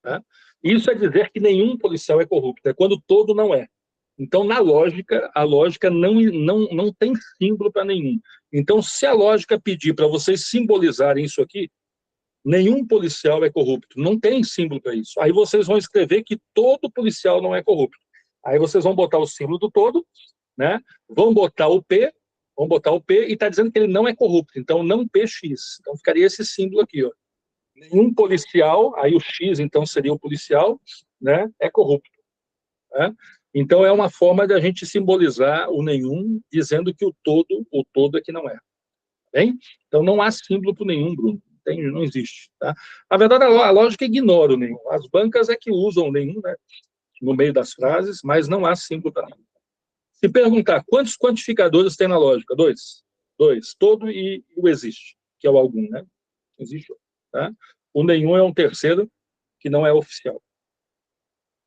Tá? Isso é dizer que nenhum policial é corrupto, é quando todo não é. Então, na lógica, a lógica não tem símbolo para nenhum. Então, se a lógica pedir para vocês simbolizarem isso aqui, nenhum policial é corrupto, não tem símbolo para isso. Aí vocês vão escrever que todo policial não é corrupto. Aí vocês vão botar o símbolo do todo, né? Vão botar o P e está dizendo que ele não é corrupto, então não PX. Então ficaria esse símbolo aqui, ó. Nenhum policial, aí o X então seria o policial, né? É corrupto. Né? Então é uma forma de a gente simbolizar o nenhum, dizendo que o todo é que não é. Bem? Então não há símbolo para nenhum, Bruno. Não existe. Tá? Na verdade, a lógica ignora o nenhum. As bancas é que usam o nenhum, né? No meio das frases, mas não há símbolo para nenhum. Se perguntar quantos quantificadores tem na lógica? Dois. Todo e o existe, que é o algum, né? Existe. Tá? O nenhum é um terceiro que não é oficial.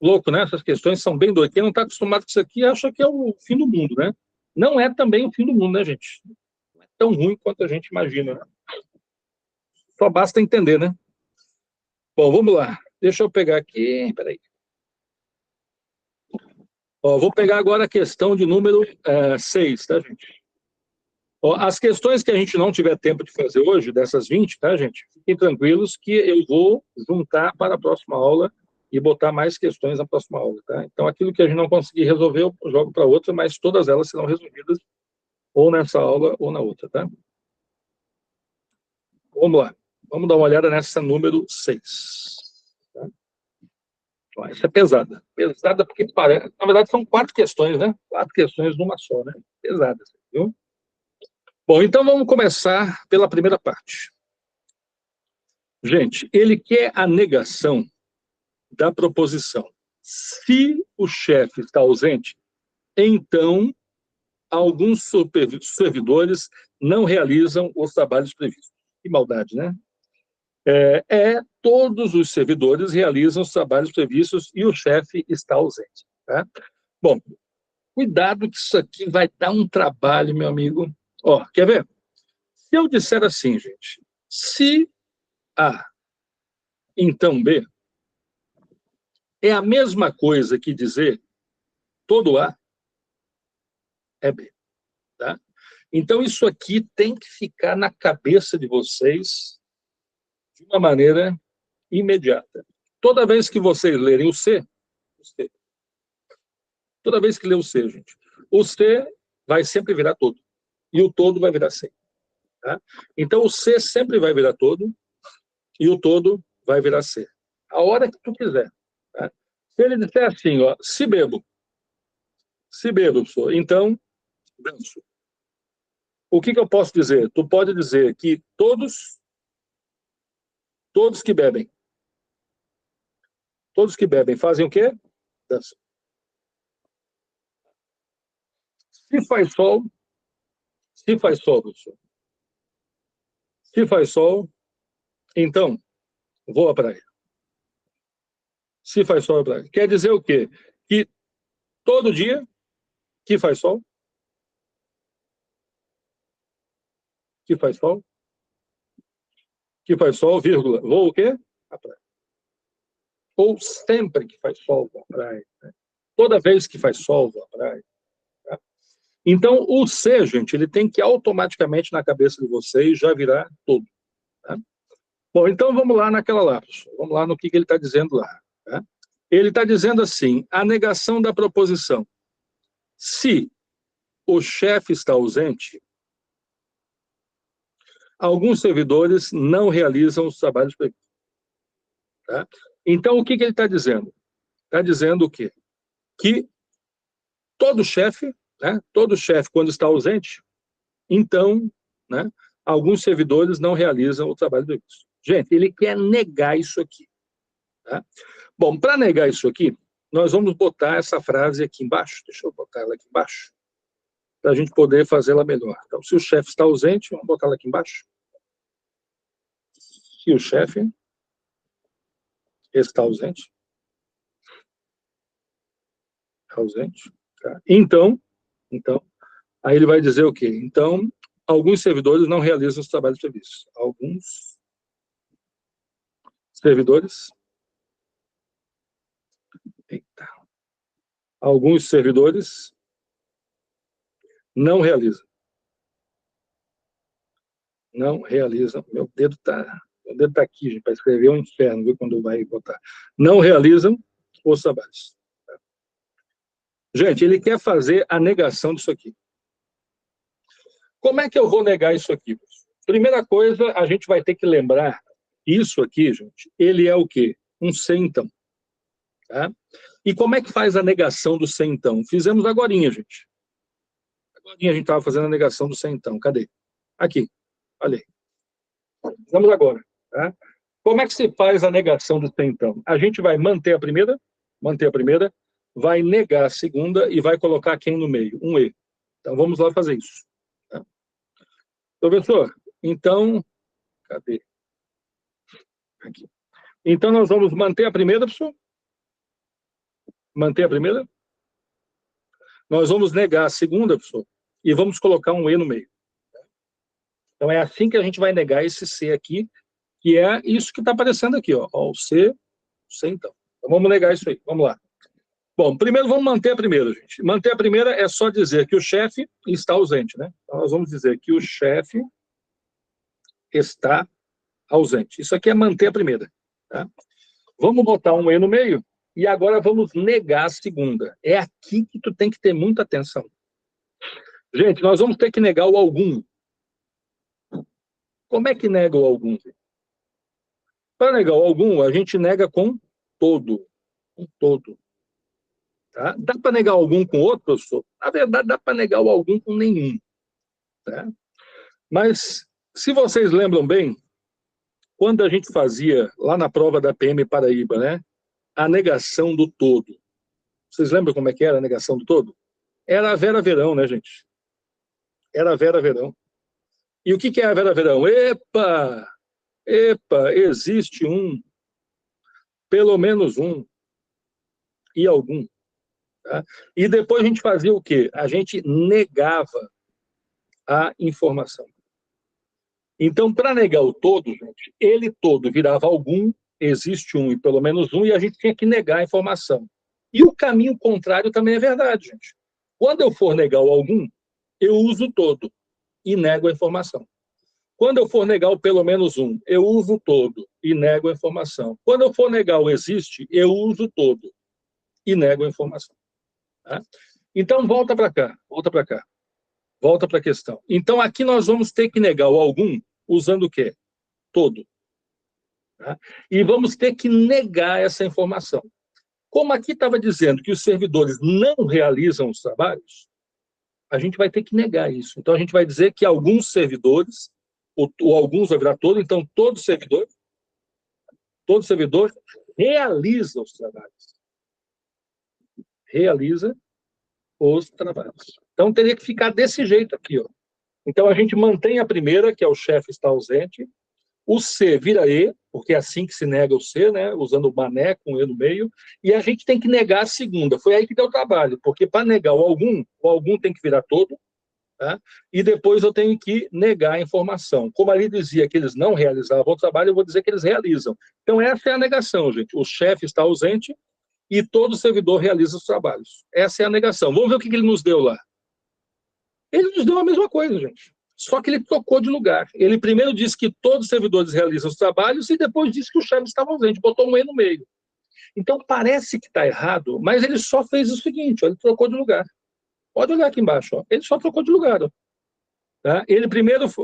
Louco, né? Essas questões são bem doidas. Quem não está acostumado com isso aqui acha que é o fim do mundo, né? Não é também o fim do mundo, né, gente? Não é tão ruim quanto a gente imagina, né? Só basta entender, né? Bom, vamos lá. Deixa eu pegar aqui. Peraí. Ó, vou pegar agora a questão de número 6, tá, gente? Ó, as questões que a gente não tiver tempo de fazer hoje, dessas 20, tá, gente? Fiquem tranquilos que eu vou juntar para a próxima aula e botar mais questões na próxima aula, tá? Então, aquilo que a gente não conseguir resolver, eu jogo para outra, mas todas elas serão resolvidas ou nessa aula ou na outra, tá? Vamos lá. Vamos dar uma olhada nessa número 6. Tá? Então, essa é pesada. Pesada porque, na verdade, são 4 questões, né? 4 questões numa só, né? Pesada, viu? Bom, então vamos começar pela primeira parte. Gente, ele quer a negação da proposição. Se o chefe está ausente, então alguns servidores não realizam os trabalhos previstos. Que maldade, né? Todos os servidores realizam os trabalhos previstos e o chefe está ausente. Tá? Bom, cuidado que isso aqui vai dar um trabalho, meu amigo. Ó, quer ver? Se eu disser assim, gente, se A, então B, é a mesma coisa que dizer todo A é B. Tá? Então, isso aqui tem que ficar na cabeça de vocês de uma maneira imediata. Toda vez que vocês lerem o C, toda vez que ler o C, gente, o C vai sempre virar todo. E o todo vai virar C. Tá? Então, o C sempre vai virar todo e o todo vai virar C. A hora que tu quiser. Tá? Se ele disser assim, ó, se bebo, professor, então, danço. O que eu posso dizer? Tu pode dizer que todos que bebem fazem o quê? Dançam. Se faz sol, professor. Se faz sol, então, vou à praia. Se faz sol, à praia. Quer dizer o quê? Que todo dia que faz sol, vírgula, vou o quê? À praia. Ou sempre que faz sol, vou à praia. Né? Toda vez que faz sol, vou à praia. Tá? Então, o C, gente, ele tem que automaticamente na cabeça de vocês já virar todo. Tá? Bom, então vamos lá naquela lá. Vamos lá no que ele está dizendo lá. Tá? Ele está dizendo assim, a negação da proposição. Se o chefe está ausente, alguns servidores não realizam os trabalhos previstos. Tá? Então, o que ele está dizendo? Está dizendo o quê? Que todo chefe, né, quando está ausente, então, né, alguns servidores não realizam o trabalho previsto. Gente, ele quer negar isso aqui. Tá? Bom, para negar isso aqui, nós vamos botar essa frase aqui embaixo. Deixa eu botar ela aqui embaixo, para a gente poder fazê-la melhor. Então, se o chefe está ausente, vamos botar ela aqui embaixo. Se o chefe está ausente. Tá? Então, aí ele vai dizer o quê? Então, alguns servidores não realizam os trabalhos previstos. Alguns servidores. Eita. Alguns servidores não realizam. Não realizam. Meu dedo está aqui, gente, para escrever é um inferno, viu, quando vai botar. Não realizam os trabalhos. Gente, ele quer fazer a negação disso aqui. Como é que eu vou negar isso aqui? Primeira coisa, a gente vai ter que lembrar, isso aqui, gente, ele é o quê? Um se então. Tá? E como é que faz a negação do se então? Fizemos agorinha, gente. Agorinha a gente estava fazendo a negação do se então. Cadê? Aqui. Olha aí. Vamos agora. Tá? Como é que se faz a negação do se então? A gente vai manter a primeira, vai negar a segunda e vai colocar quem no meio? Um E. Então, vamos lá fazer isso. Tá? Professor, então, cadê? Aqui. Então, nós vamos manter a primeira, professor? Manter a primeira? Nós vamos negar a segunda, professor, e vamos colocar um E no meio. Então, é assim que a gente vai negar esse C aqui, que é isso que está aparecendo aqui, ó. O C então. Então, vamos negar isso aí. Vamos lá. Bom, primeiro vamos manter a primeira, gente. Manter a primeira é só dizer que o chefe está ausente, né? Então, nós vamos dizer que o chefe está ausente. Isso aqui é manter a primeira, tá? Vamos botar um E no meio e agora vamos negar a segunda. É aqui que tu tem que ter muita atenção. Gente, nós vamos ter que negar o algum. Como é que nega o algum? Para negar o algum, a gente nega com todo. Com todo. Tá? Dá para negar algum com outro, professor? Na verdade, dá para negar o algum com nenhum. Tá? Mas, se vocês lembram bem, quando a gente fazia, lá na prova da PM Paraíba, né, a negação do todo. Vocês lembram como é que era a negação do todo? Era a Vera Verão, né, gente? Era a Vera Verão. E o que é a Vera Verão? Epa, existe um, pelo menos um, e algum. Tá? E depois a gente fazia o quê? A gente negava a informação. Então, para negar o todo, gente, ele todo virava algum, existe um e pelo menos um, e a gente tinha que negar a informação. E o caminho contrário também é verdade, gente. Quando eu for negar o algum, eu uso o todo e nego a informação. Quando eu for negar o pelo menos um, eu uso o todo e nego a informação. Quando eu for negar o existe, eu uso o todo e nego a informação. Tá? Então, volta para cá, volta para cá. Volta para a questão. Então, aqui nós vamos ter que negar o algum usando o quê? Todo. Tá? E vamos ter que negar essa informação. Como aqui estava dizendo que os servidores não realizam os trabalhos, a gente vai ter que negar isso. Então, a gente vai dizer que alguns servidores, ou alguns vai virar todo, então todo servidor realiza os trabalhos. Realiza os trabalhos. Então, teria que ficar desse jeito aqui, ó. Então, a gente mantém a primeira, que é o chefe está ausente. O C vira E, porque é assim que se nega o C, né? Usando o mané com E no meio. E a gente tem que negar a segunda. Foi aí que deu trabalho, porque para negar o algum tem que virar todo, tá? E depois eu tenho que negar a informação. Como ali dizia que eles não realizavam o trabalho, eu vou dizer que eles realizam. Então, essa é a negação, gente. O chefe está ausente e todo servidor realiza os trabalhos. Essa é a negação. Vamos ver o que ele nos deu lá. Ele nos deu a mesma coisa, gente. Só que ele trocou de lugar. Ele primeiro disse que todos os servidores realizam os trabalhos e depois disse que o chefe estava ausente, botou um E no meio. Então, parece que está errado, mas ele só fez o seguinte, ó, ele trocou de lugar. Pode olhar aqui embaixo. Ó. Ele só trocou de lugar. Ó. Tá? Ele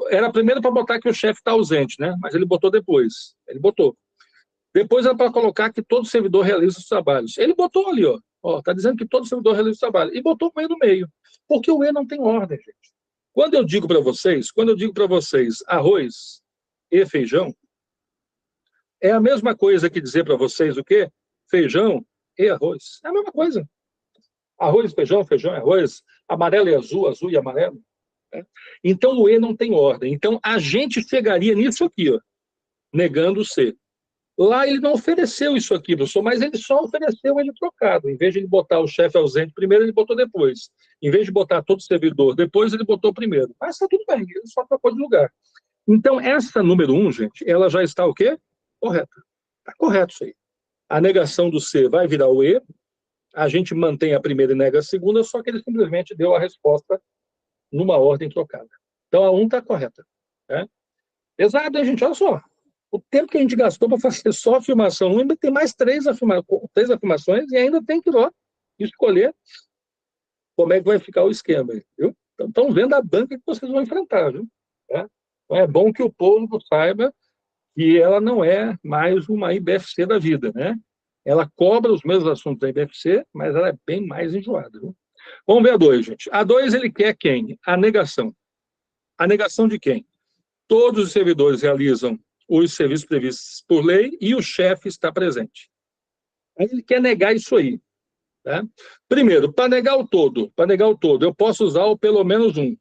era primeiro para botar que o chefe está ausente, né? Mas ele botou depois. Ele botou. Depois era para colocar que todo servidor realiza os trabalhos. Ele botou ali, ó. Está dizendo que todo servidor realiza os trabalhos. E botou um E no meio. Porque o E não tem ordem, gente. Quando eu digo para vocês arroz e feijão, é a mesma coisa que dizer para vocês o quê? Feijão e arroz. É a mesma coisa. Arroz e feijão, feijão e arroz, amarelo e azul, azul e amarelo. Né? Então, o E não tem ordem. Então, a gente chegaria nisso aqui, ó, negando o C. Lá ele não ofereceu isso aqui, professor, mas ele só ofereceu ele trocado. Em vez de ele botar o chefe ausente primeiro, ele botou depois. Em vez de botar todo o servidor depois, ele botou primeiro. Mas está tudo bem, ele só trocou de lugar. Então, essa número 1, gente, ela já está o quê? Correta. Está correto isso aí. A negação do C vai virar o E, a gente mantém a primeira e nega a segunda, só que ele simplesmente deu a resposta numa ordem trocada. Então, a 1 está correta. Né? Pesado, hein, gente? Olha só. O tempo que a gente gastou para fazer só a afirmação 1, ainda tem mais três afirmações e ainda tem que escolher como é que vai ficar o esquema. Viu? Então, estão vendo a banca que vocês vão enfrentar. Viu? Tá? Então, é bom que o povo saiba que ela não é mais uma IBFC da vida. Né? Ela cobra os mesmos assuntos da IBFC, mas ela é bem mais enjoada. Viu? Vamos ver a 2, gente. A 2, ele quer quem? A negação. A negação de quem? Todos os servidores realizam os serviços previstos por lei e o chefe está presente. Aí ele quer negar isso aí. Tá? Primeiro, para negar o todo, eu posso usar o pelo menos um.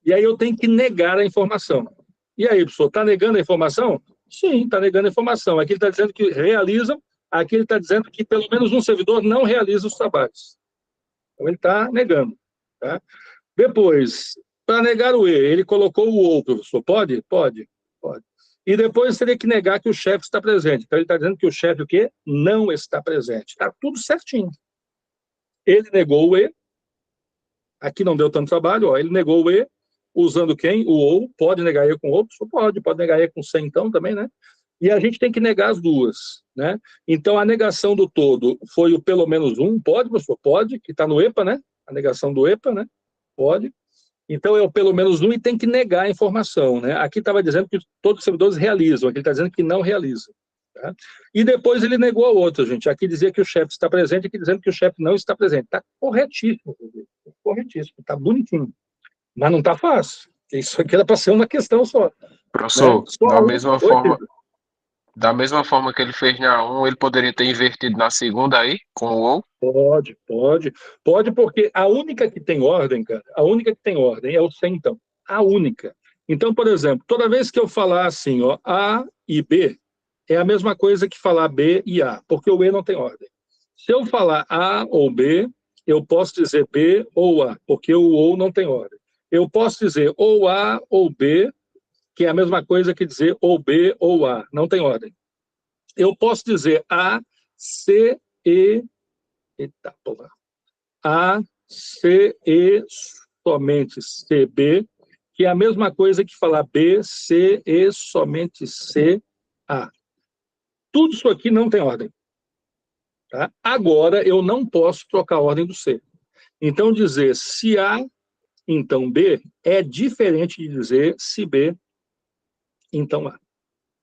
E aí eu tenho que negar a informação. E aí, professor, está negando a informação? Sim, está negando a informação. Aqui ele está dizendo que realizam, aqui ele está dizendo que pelo menos um servidor não realiza os trabalhos. Então ele está negando. Tá? Depois, para negar o E, ele colocou o ou, professor. Pode? Pode. E depois teria que negar que o chefe está presente. Então ele está dizendo que o chefe o quê? Não está presente. Está tudo certinho. Ele negou o E. Aqui não deu tanto trabalho. Ó. Ele negou o E, usando quem? O ou. Pode negar E com ou? Pode negar E com C então também, né? E a gente tem que negar as duas, né? Então, a negação do todo foi o pelo menos um, pode, professor? Pode, que está no EPA, né? A negação do EPA, né? Pode. Então, é o pelo menos um e tem que negar a informação, né? Aqui estava dizendo que todos os servidores realizam, aqui ele está dizendo que não realizam. Tá? E depois ele negou a outra, gente. Aqui dizia que o chefe está presente, aqui dizendo que o chefe não está presente. Está corretíssimo, corretíssimo, está bonitinho. Mas não está fácil. Isso aqui era para ser uma questão só. Né? Professor, Só uma. Oi, Pedro. da mesma forma que ele fez na 1, ele poderia ter invertido na segunda aí, com o ou? Pode, porque a única que tem ordem, cara, a única que tem ordem é o sem então. A única. Então, por exemplo, toda vez que eu falar assim, ó, A e B, é a mesma coisa que falar B e A, porque o E não tem ordem. Se eu falar A ou B, eu posso dizer B ou A, porque o ou não tem ordem. Eu posso dizer ou A ou B, que é a mesma coisa que dizer ou B ou A, não tem ordem. Eu posso dizer A, C, E, eita, porra. A, C, E, somente C, B, que é a mesma coisa que falar B, C, E, somente C, A. Tudo isso aqui não tem ordem. Tá? Agora, eu não posso trocar a ordem do C. Então, dizer se A, então B, é diferente de dizer se B, então A.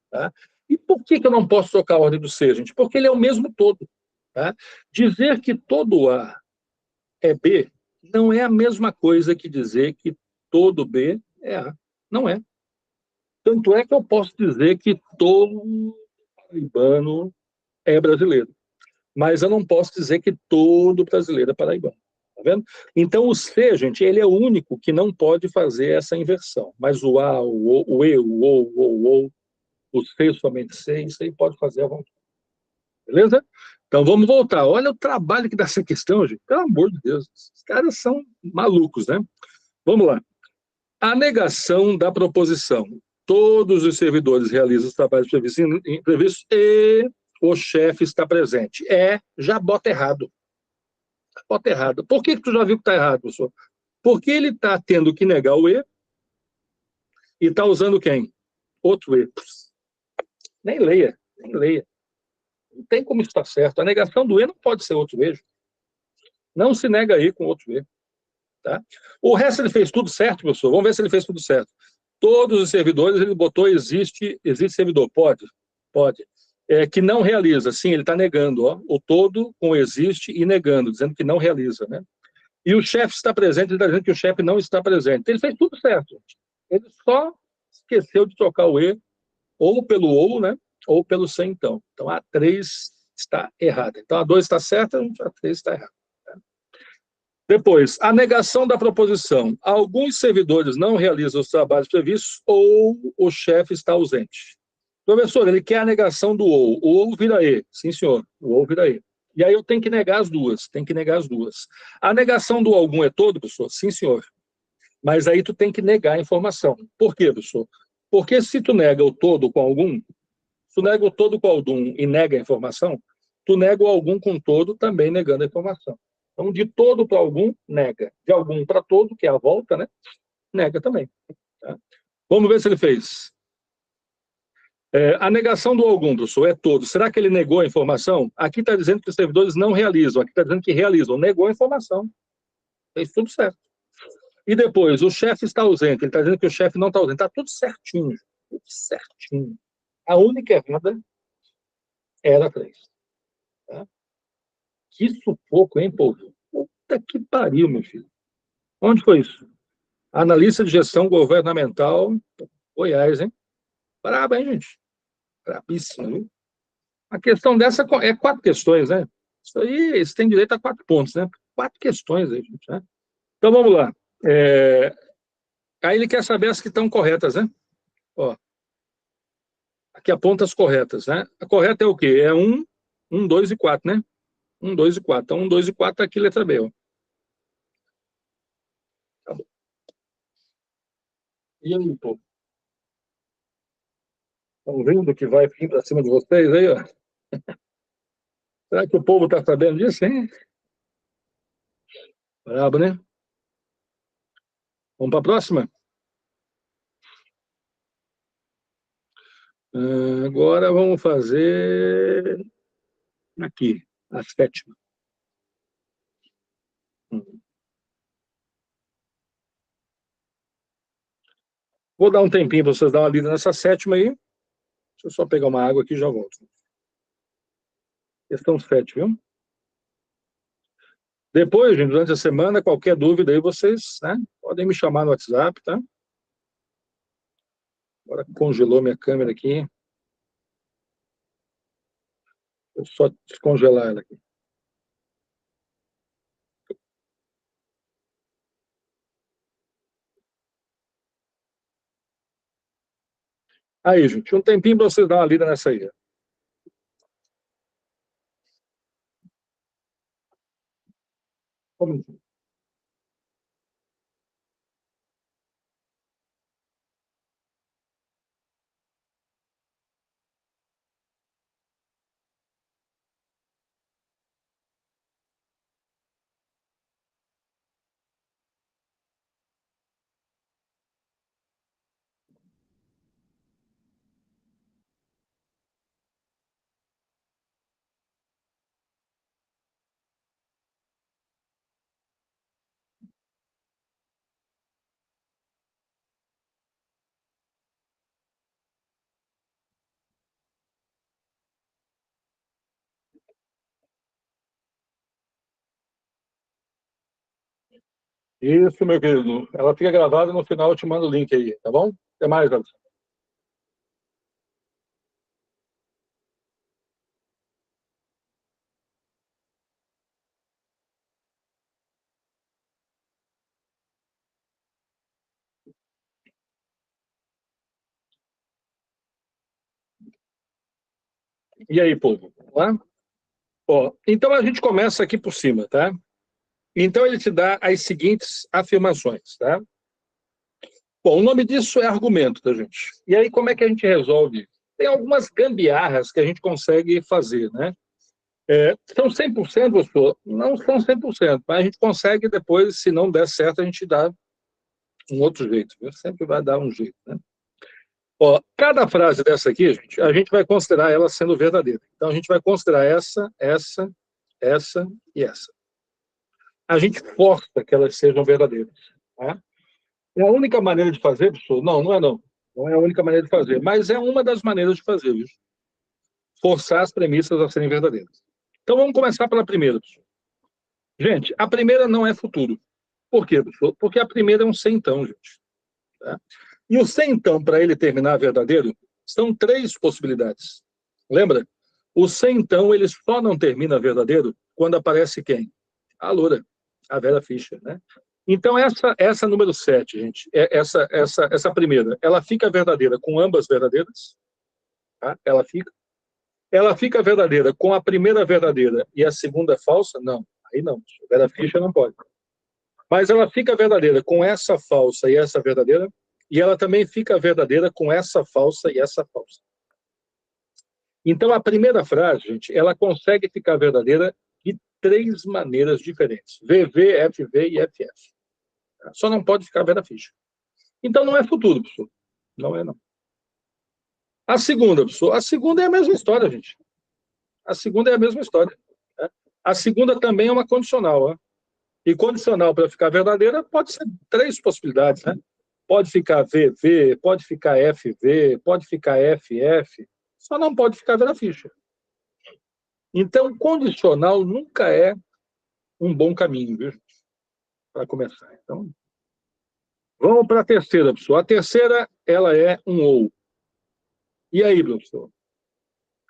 Tá? E por que eu não posso trocar a ordem do C, gente? Porque ele é o mesmo todo. Tá? Dizer que todo A é B não é a mesma coisa que dizer que todo B é A. Não é. Tanto é que eu posso dizer que todo paraibano é brasileiro. Mas eu não posso dizer que todo brasileiro é paraibano. Tá vendo? Então, o C, gente, ele é o único que não pode fazer essa inversão. Mas o A, o E, o C, somente C, isso aí pode fazer à vontade. Beleza? Então, vamos voltar. Olha o trabalho que dá essa questão, gente. Pelo amor de Deus. Os caras são malucos, né? Vamos lá. A negação da proposição. Todos os servidores realizam os trabalhos previstos e o chefe está presente. Já bota errado. Bota errado. Por que tu já viu que está errado, professor? Porque ele está tendo que negar o E e está usando quem? Outro E. Nem leia, nem leia. Não tem como isso estar certo. A negação do E não pode ser outro E. Não se nega E com outro E. Tá? O resto ele fez tudo certo, professor. Vamos ver se ele fez tudo certo. Todos os servidores, ele botou existe servidor. Pode. Que não realiza. Sim, ele está negando. Ó. O todo com existe e negando, dizendo que não realiza. Né? E o chefe está presente, ele está dizendo que o chefe não está presente. Ele fez tudo certo. Ele só esqueceu de trocar o E, ou pelo ou, né? Ou pelo sem, então. Então, a 3 está errada. Então, a 2 está certa, a 3 está errada. Depois, a negação da proposição. Alguns servidores não realizam os trabalhos previstos ou o chefe está ausente. Professor, ele quer a negação do ou. O ou vira E. Sim, senhor. O ou vira E. E aí eu tenho que negar as duas. A negação do algum é todo, professor? Sim, senhor. Mas aí tu tem que negar a informação. Por quê, professor? Porque se tu nega o todo com algum, se tu nega o todo com algum e nega a informação, tu nega o algum com todo também negando a informação. Então, de todo para algum, nega. De algum para todo, que é a volta, né? Nega também. Tá? Vamos ver se ele fez. A negação do algum, professor, é todo. Será que ele negou a informação? Aqui está dizendo que os servidores não realizam. Aqui está dizendo que realizam. Negou a informação. Fez tudo certo. E depois, o chefe está ausente. Ele está dizendo que o chefe não está ausente. Está tudo certinho. Tudo certinho. A única errada era 3. Tá? Que sufoco, hein, povo? Puta que pariu, meu filho. Onde foi isso? Analista de gestão governamental, Goiás, hein? Braba, hein, gente? Brabíssima, viu? A questão dessa é 4 questões, né? Isso aí, eles têm direito a 4 pontos, né? 4 questões aí, gente, né? Então, vamos lá. Aí ele quer saber as que estão corretas, né? Ó, aqui aponta as corretas, né? A correta é o quê? É 1, 2 e 4, né? 1, 2 e 4. Então, 1, 2 e 4 tá aqui, letra B, ó. Tá bom. E aí, pô? Estão vendo que vai vir para cima de vocês aí, ó? Será que o povo está sabendo disso, hein? Brabo, né? Vamos para a próxima? Agora vamos fazer aqui, a sétima. Vou dar um tempinho para vocês dar uma lida nessa sétima aí. Deixa eu só pegar uma água aqui e já volto. Questão 7, viu? Depois, gente, durante a semana, qualquer dúvida aí, vocês, né, podem me chamar no WhatsApp, tá? Agora congelou minha câmera aqui. Vou só descongelar ela aqui. Aí, gente, um tempinho para vocês dar uma lida nessa aí. Vamos. Isso, meu querido. Ela fica gravada, no final eu te mando o link aí, tá bom? Até mais, Alisson. E aí, povo? Vamos lá? Ó, então a gente começa aqui por cima, tá? Então ele te dá as seguintes afirmações, tá? Bom, o nome disso é argumento, tá, gente? E aí como é que a gente resolve? Tem algumas gambiarras que a gente consegue fazer, né? São 100%, professor? Não são 100%, mas a gente consegue depois, se não der certo, a gente dá um outro jeito, viu? Sempre vai dar um jeito, né? Ó, cada frase dessa aqui, a gente vai considerar ela sendo verdadeira. Então, a gente vai considerar essa e essa. A gente força que elas sejam verdadeiras. Tá? É a única maneira de fazer, professor? Não, não é não. Não é a única maneira de fazer, mas é uma das maneiras de fazer, viu? Forçar as premissas a serem verdadeiras. Então, vamos começar pela primeira, professor. Gente, a primeira não é futuro. Por quê, professor? Porque a primeira é um centão, gente. Tá? E o centão, para ele terminar verdadeiro, são 3 possibilidades. Lembra? O centão, ele só não termina verdadeiro quando aparece quem? A loura, a Vera Fischer, né? Então, essa número 7, gente, essa primeira, ela fica verdadeira com ambas verdadeiras, tá? Ela fica verdadeira com a primeira verdadeira e a segunda falsa? Não, aí não, a Vera Fischer não pode. Mas ela fica verdadeira com essa falsa e essa verdadeira, e ela também fica verdadeira com essa falsa e essa falsa. Então, a primeira frase, gente, ela consegue ficar verdadeira de 3 maneiras diferentes. VV, FV e FF. Só não pode ficar Vera Fischer. Então, não é futuro, professor. Não é, não. A segunda, professor. A segunda é a mesma história, gente. A segunda é a mesma história. Né? A segunda também é uma condicional. Né? E condicional, para ficar verdadeira, pode ser 3 possibilidades, né? Pode ficar VV, pode ficar FV, pode ficar FF, só não pode ficar Vera Fischer. Então, condicional nunca é um bom caminho, viu, para começar. Então, vamos para a terceira, professor. A terceira, ela é um ou. E aí, professor?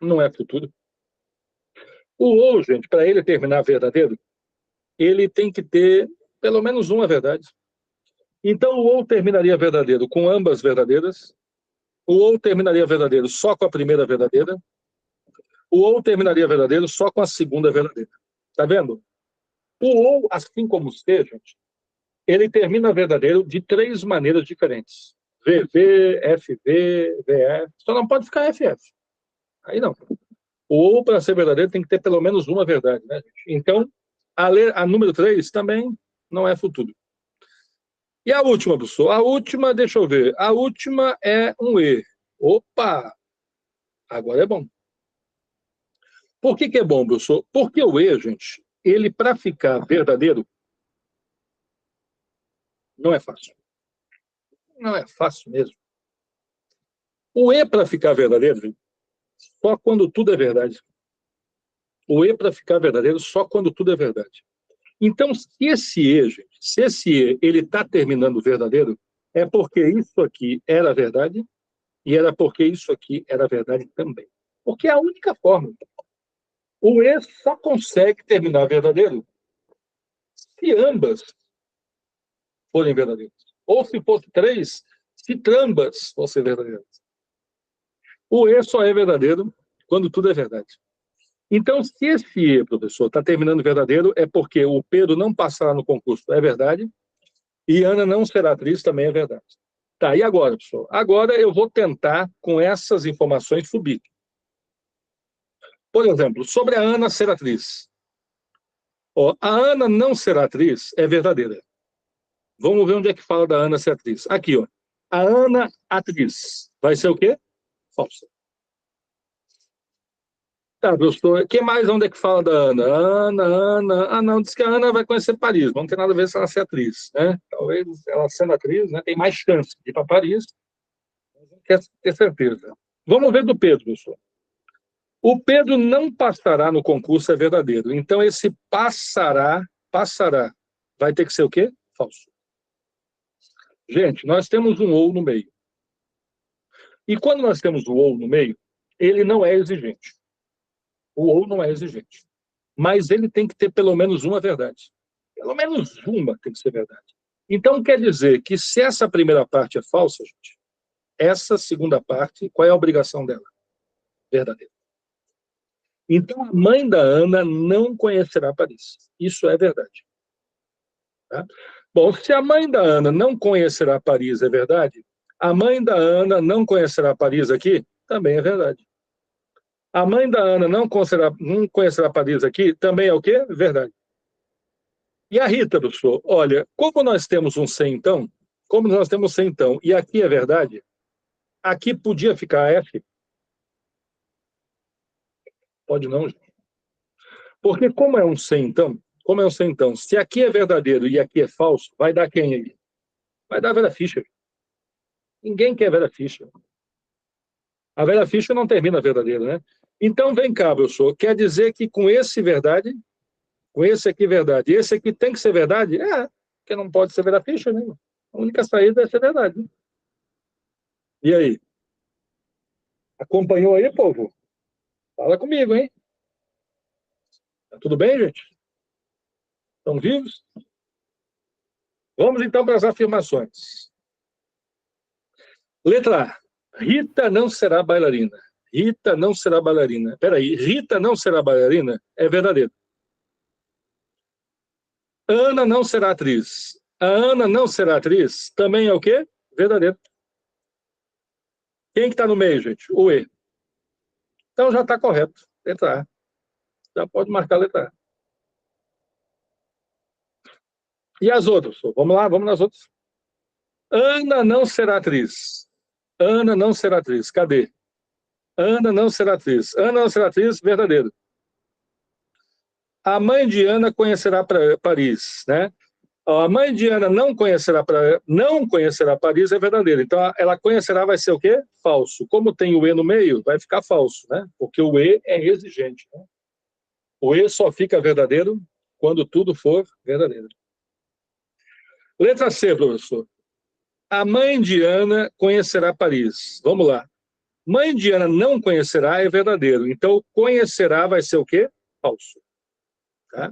Não é futuro. O ou, gente, para ele terminar verdadeiro, ele tem que ter pelo menos uma verdade. Então, o ou terminaria verdadeiro com ambas verdadeiras, o ou terminaria verdadeiro só com a primeira verdadeira, o ou terminaria verdadeiro só com a segunda verdadeira. Tá vendo? O ou, assim como o C, gente, ele termina verdadeiro de 3 maneiras diferentes. VV, FV, VF, só não pode ficar FF. Aí não. O ou, para ser verdadeiro, tem que ter pelo menos uma verdade, né, gente? Então, a número 3 também não é futuro. E a última, professor? A última, deixa eu ver. A última é um E. Opa! Agora é bom. Por que é bom, professor? Porque o E, gente, ele para ficar verdadeiro, não é fácil. Não é fácil mesmo. O E para ficar verdadeiro, gente, só quando tudo é verdade. O E para ficar verdadeiro só quando tudo é verdade. Então, se esse E, gente, se esse E ele está terminando verdadeiro, é porque isso aqui era verdade e era porque isso aqui era verdade também. Porque é a única forma. O E só consegue terminar verdadeiro se ambas forem verdadeiras. Ou se fosse 3, se trambas fossem verdadeiras. O E só é verdadeiro quando tudo é verdade. Então, se esse E, professor, está terminando verdadeiro, é porque o Pedro não passará no concurso, é verdade, e Ana não será atriz, também é verdade. Tá, e agora, professor? Agora eu vou tentar, com essas informações, subir. Por exemplo, sobre a Ana ser atriz. Ó, a Ana não ser atriz é verdadeira. Vamos ver onde é que fala da Ana ser atriz. Aqui, ó. A Ana, atriz. Vai ser o quê? Falsa. Tá, professor. O que mais? Onde é que fala da Ana? Ana. Ah, não, diz que a Ana vai conhecer Paris. Não tem nada a ver se ela ser atriz, né? Talvez ela sendo atriz, né, tem mais chance de ir para Paris. Não quer ter certeza. Vamos ver do Pedro, professor. O Pedro não passará no concurso, é verdadeiro. Então, esse passará, vai ter que ser o quê? Falso. Gente, nós temos um ou no meio. E quando nós temos o ou no meio, ele não é exigente. O ou não é exigente. Mas ele tem que ter pelo menos uma verdade. Pelo menos uma tem que ser verdade. Então, quer dizer que se essa primeira parte é falsa, gente, essa segunda parte, qual é a obrigação dela? Verdadeira. Então, a mãe da Ana não conhecerá Paris. Isso é verdade. Tá? Bom, se a mãe da Ana não conhecerá Paris, é verdade? A mãe da Ana não conhecerá Paris aqui? Também é verdade. A mãe da Ana não conhecerá Paris aqui? Também é o quê? Verdade. E a Rita, professor? Olha, como nós temos um sem então, como nós temos sem então, e aqui é verdade, aqui podia ficar F? Pode não, gente. Porque como é um sem então, se aqui é verdadeiro e aqui é falso, vai dar quem aí? Vai dar a Vera Fischer. Ninguém quer Vera Fischer. A Vera Fischer não termina verdadeiro, né? Então, vem cá, professor. Quer dizer que com esse verdade, com esse aqui verdade, esse aqui tem que ser verdade? É, porque não pode ser Vera Fischer, né? A única saída é ser verdade. E aí? Acompanhou aí, povo? Fala comigo, hein? Tá tudo bem, gente? Estão vivos? Vamos então para as afirmações. Letra A. Rita não será bailarina. Rita não será bailarina. Peraí, Rita não será bailarina é verdadeiro. Ana não será atriz. A Ana não será atriz também é o quê? Verdadeiro. Quem que está no meio, gente? O E. Então já está correto. Letra A. Já pode marcar a letra A. E as outras? Vamos lá, vamos nas outras. Ana não será atriz. Ana não será atriz. Cadê? Ana não será atriz. Ana não será atriz, verdadeiro. A mãe de Ana conhecerá Paris, né? A mãe de Ana não conhecerá Paris, é verdadeiro. Então, ela conhecerá vai ser o quê? Falso. Como tem o E no meio, vai ficar falso, né? Porque o E é exigente, né? O E só fica verdadeiro quando tudo for verdadeiro. Letra C, professor. A mãe de Ana conhecerá Paris. Vamos lá. Mãe de Ana não conhecerá é verdadeiro. Então, conhecerá vai ser o quê? Falso. Tá?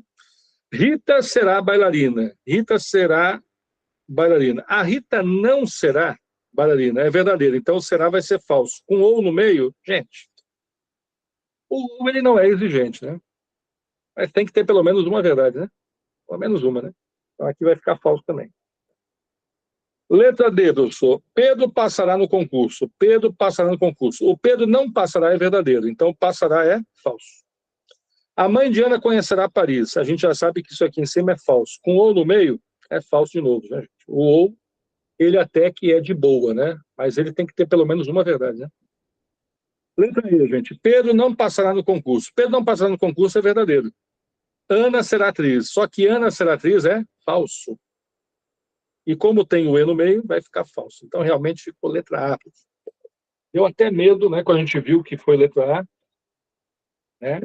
Rita será bailarina. Rita será bailarina. A Rita não será bailarina. É verdadeiro. Então, será vai ser falso. Com ou no meio, gente, o ou ele não é exigente, né? Mas tem que ter pelo menos uma verdade, né? Pelo menos uma, né? Então, aqui vai ficar falso também. Letra D, professor. Pedro passará no concurso. Pedro passará no concurso. O Pedro não passará é verdadeiro. Então, passará é falso. A mãe de Ana conhecerá Paris. A gente já sabe que isso aqui em cima é falso. Com ou no meio, é falso de novo, né, gente? O ou, ele até que é de boa, né? Mas ele tem que ter pelo menos uma verdade, né? Letra E, gente. Pedro não passará no concurso. Pedro não passará no concurso é verdadeiro. Ana será atriz. Só que Ana será atriz é falso. E como tem o E no meio, vai ficar falso. Então, realmente, ficou letra A. Deu até medo, né, quando a gente viu que foi letra A. Né?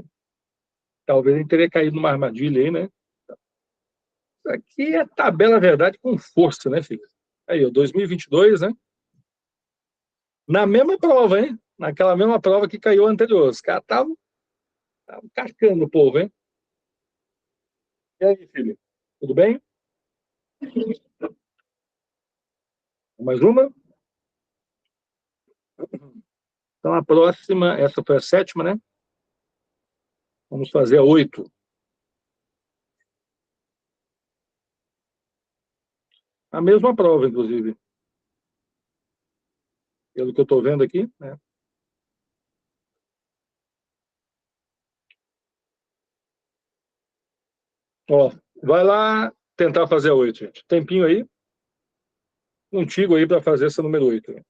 Talvez ele teria caído numa armadilha aí, né? Isso aqui é tabela verdade com força, né, filho? Aí, ó, 2022, né? Na mesma prova, hein? Naquela mesma prova que caiu a anterior. Os caras estavam cascando o povo, hein? E aí, filho? Tudo bem? Mais uma? Então, a próxima, essa foi a 7ª, né? Vamos fazer a 8. A mesma prova, inclusive. Pelo que eu estou vendo aqui, né? Ó, vai lá tentar fazer a 8, gente. Tempinho aí. Contigo aí para fazer essa número 8. Né?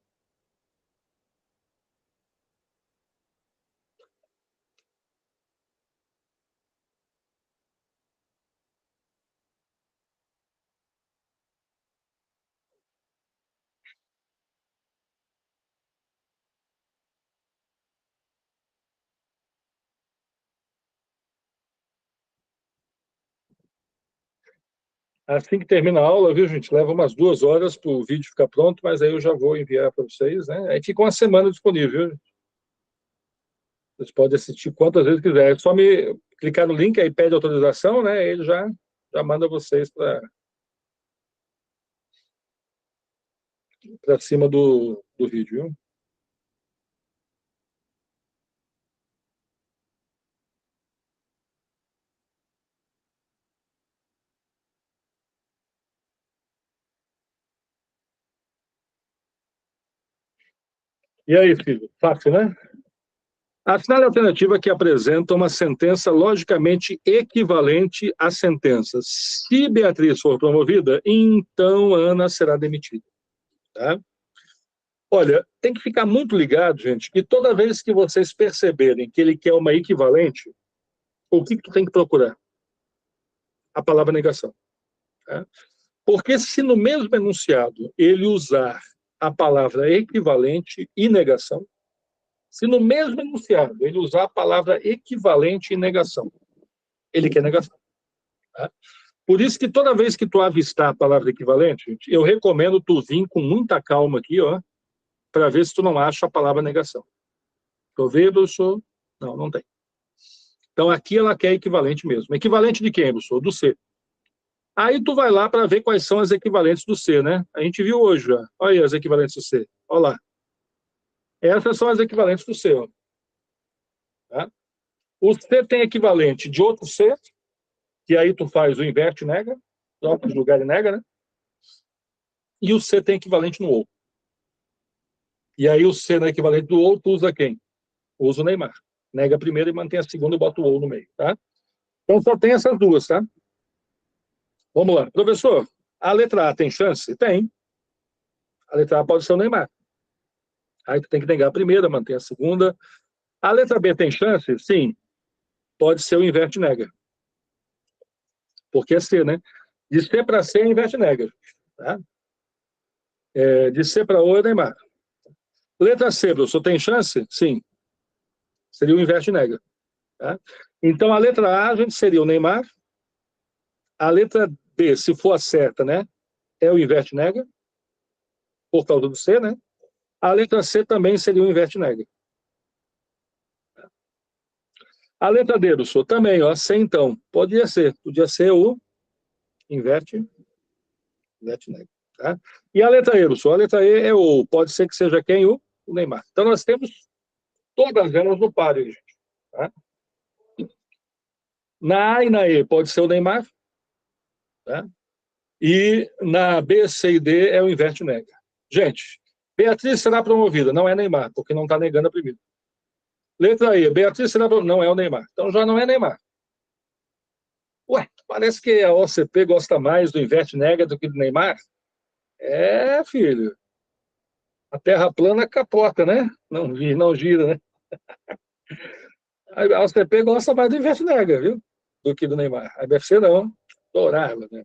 Assim que termina a aula, viu, gente? Leva umas 2 horas para o vídeo ficar pronto, mas aí eu já vou enviar para vocês, né? Aí fica uma semana disponível, viu? Vocês podem assistir quantas vezes quiser. É só me clicar no link, aí pede autorização, né? Ele já manda vocês para cima do vídeo, viu? E aí, filho? Fácil, né? Assinale a alternativa que apresenta uma sentença logicamente equivalente à sentença. Se Beatriz for promovida, então Ana será demitida. Tá? Olha, tem que ficar muito ligado, gente, que toda vez que vocês perceberem que ele quer uma equivalente, o que tu tem que procurar? A palavra negação. Tá? Porque se no mesmo enunciado ele usar a palavra equivalente e negação, se no mesmo enunciado ele usar a palavra equivalente e negação, ele quer negação. Tá? Por isso que toda vez que tu avistar a palavra equivalente, gente, eu recomendo tu vir com muita calma aqui, ó, para ver se tu não acha a palavra negação. Tô vendo, professor? Não, não tem. Então aqui ela quer equivalente mesmo. Equivalente de quem, professor? Do C. Aí tu vai lá para ver quais são as equivalentes do C, né? A gente viu hoje já. Olha aí as equivalentes do C. Olha lá. Essas são as equivalentes do C. Ó. Tá? O C tem equivalente de outro C, que aí tu faz o inverte nega, troca de lugar e nega, né? E o C tem equivalente no ou. E aí o C no equivalente do ou, tu usa quem? Usa o Neymar. Nega a primeira e mantém a segunda e bota o ou no meio, tá? Então só tem essas duas, tá? Vamos lá. Professor, a letra A tem chance? Tem. A letra A pode ser o Neymar. Aí tu tem que negar a primeira, manter a segunda. A letra B tem chance? Sim. Pode ser o inverte nega. Porque é C, né? De C para C é inverte nega. Tá? De C para O é Neymar. Letra C, professor, tem chance? Sim. Seria o inverte nega. Tá? Então a letra A, a gente seria o Neymar. A letra B, se for a certa, né? É o inverte nega. Por causa do C, né? A letra C também seria o inverte nega. A letra D, professor, também, ó, C então. Podia ser o inverte nega. Tá? E a letra E, professor? A letra E é o, pode ser que seja quem? O Neymar. Então nós temos todas elas no páreo, gente. Tá? Na A e na E pode ser o Neymar. Tá? E na B, C e D é o inverte nega. Gente, Beatriz será promovida, não é Neymar, porque não está negando a primeira. Letra E, Beatriz será promovida, não é o Neymar. Então já não é Neymar. Ué, parece que a OCP gosta mais do inverte nega do que do Neymar. É, filho. A terra plana capota, né? Não gira, né? A OCP gosta mais do Invertinega, viu? Do que do Neymar. A BFC não. Adorava, né?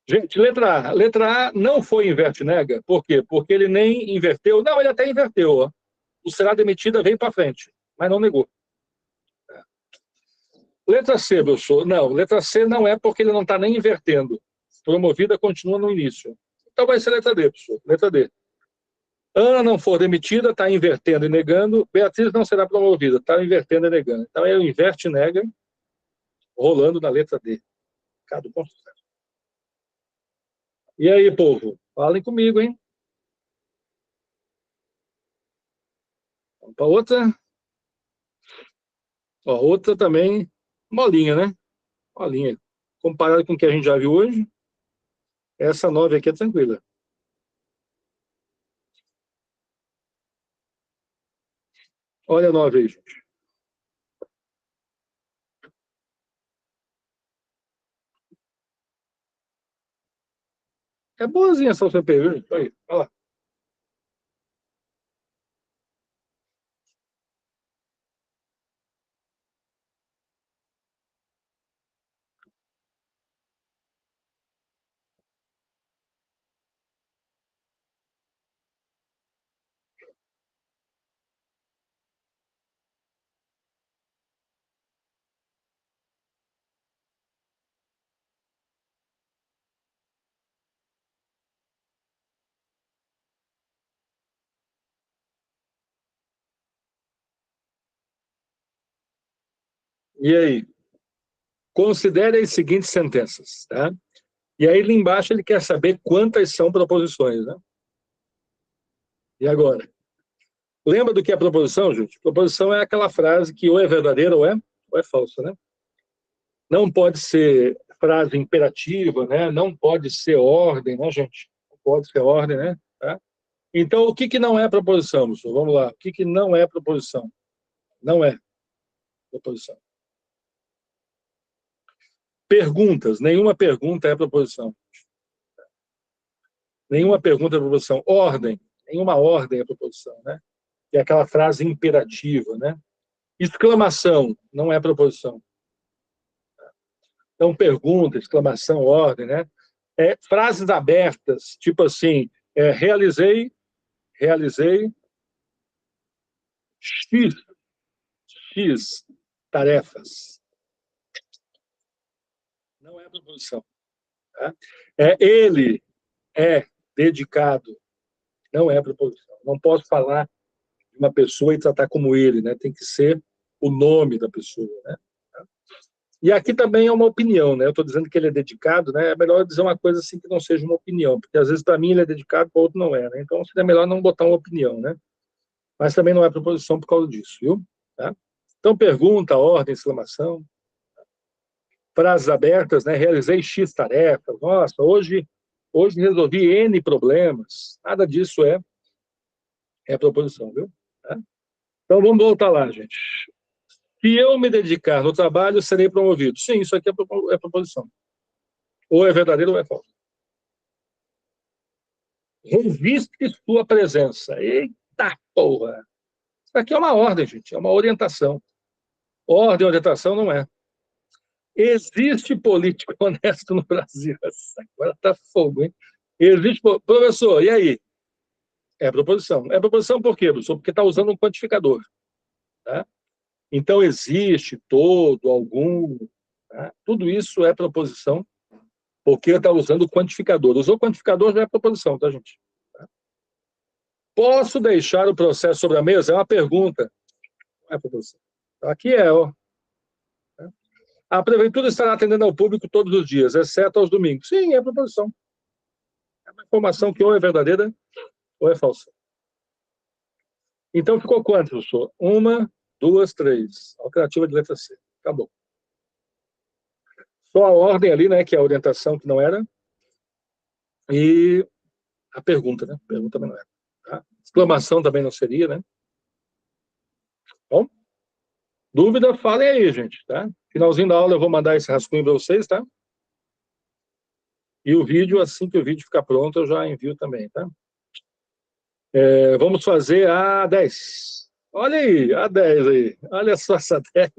Gente, letra A. Letra A não foi Invertinega. Por quê? Porque ele nem inverteu. Não, ele até inverteu. Ó. O será demitida veio para frente, mas não negou. Letra C, professor. Não, letra C não é porque ele não está nem invertendo. Promovida continua no início. Então vai ser letra D, professor. Letra D. Ana não for demitida, está invertendo e negando. Beatriz não será promovida, está invertendo e negando. Então é o inverte e nega, rolando na letra D. Cado com sucesso. E aí, povo? Falem comigo, hein? Vamos para outra. Ó, outra também, molinha, né? Molinha. Comparado com o que a gente já viu hoje, essa 9 aqui é tranquila. Olha a 9 aí, gente. É boazinha essa UCP, viu, gente? Olha lá. E aí? Considere as seguintes sentenças, tá? E aí, lá embaixo, ele quer saber quantas são proposições, né? E agora? Lembra do que é proposição, gente? Proposição é aquela frase que ou é verdadeira ou é falsa, né? Não pode ser frase imperativa, né? Não pode ser ordem, né, gente? Não pode ser ordem, né? Tá? Então, o que que não é proposição, professor? Vamos lá. O que que não é proposição? Não é proposição. Perguntas. Nenhuma pergunta é proposição. Nenhuma pergunta é proposição. Ordem. Nenhuma ordem é proposição, né? É aquela frase imperativa, né? Exclamação não é proposição. Então, pergunta, exclamação, ordem, né? Frases abertas, tipo assim, realizei X tarefas. Não é proposição. Tá? Ele é dedicado. Não é proposição. Não posso falar de uma pessoa e tratar como ele, né? Tem que ser o nome da pessoa, né? E aqui também é uma opinião, né? Eu estou dizendo que ele é dedicado, né? É melhor dizer uma coisa assim que não seja uma opinião, porque às vezes para mim ele é dedicado, para o outro não é, né? Então seria melhor não botar uma opinião, né? Mas também não é proposição por causa disso, viu? Tá? Então pergunta, ordem, exclamação, frases abertas, né? Realizei X tarefas, nossa, hoje resolvi N problemas. Nada disso é proposição, viu? Tá? Então vamos voltar lá, gente. Se eu me dedicar no trabalho, serei promovido. Sim, isso aqui é proposição. Ou é verdadeiro ou é falso. Reviste sua presença. Eita porra! Isso aqui é uma ordem, gente. É uma orientação. Ordem, orientação não é. Existe político honesto no Brasil. Agora tá fogo, hein? Existe... Professor, e aí? É proposição. É proposição por quê, professor? Porque está usando um quantificador. Tá? Então, existe, todo, algum. Tá? Tudo isso é proposição, porque está usando o quantificador. Usou o quantificador, já é proposição, tá, gente? Tá? Posso deixar o processo sobre a mesa? É uma pergunta. Não é proposição. Aqui ó. A prefeitura estará atendendo ao público todos os dias, exceto aos domingos. Sim, é proposição. É uma informação que ou é verdadeira ou é falsa. Então, ficou quanto, professor? 1, 2, 3. Alternativa de letra C. Acabou. Só a ordem ali, né, que é a orientação que não era, e a pergunta, né? A pergunta também não era. Tá? Exclamação também não seria, né? Bom, dúvida, falem aí, gente, tá? Finalzinho da aula eu vou mandar esse rascunho para vocês, tá? E o vídeo, assim que o vídeo ficar pronto, eu já envio também, tá? Vamos fazer a 10. Olha aí, a 10 aí. Olha só essa 10.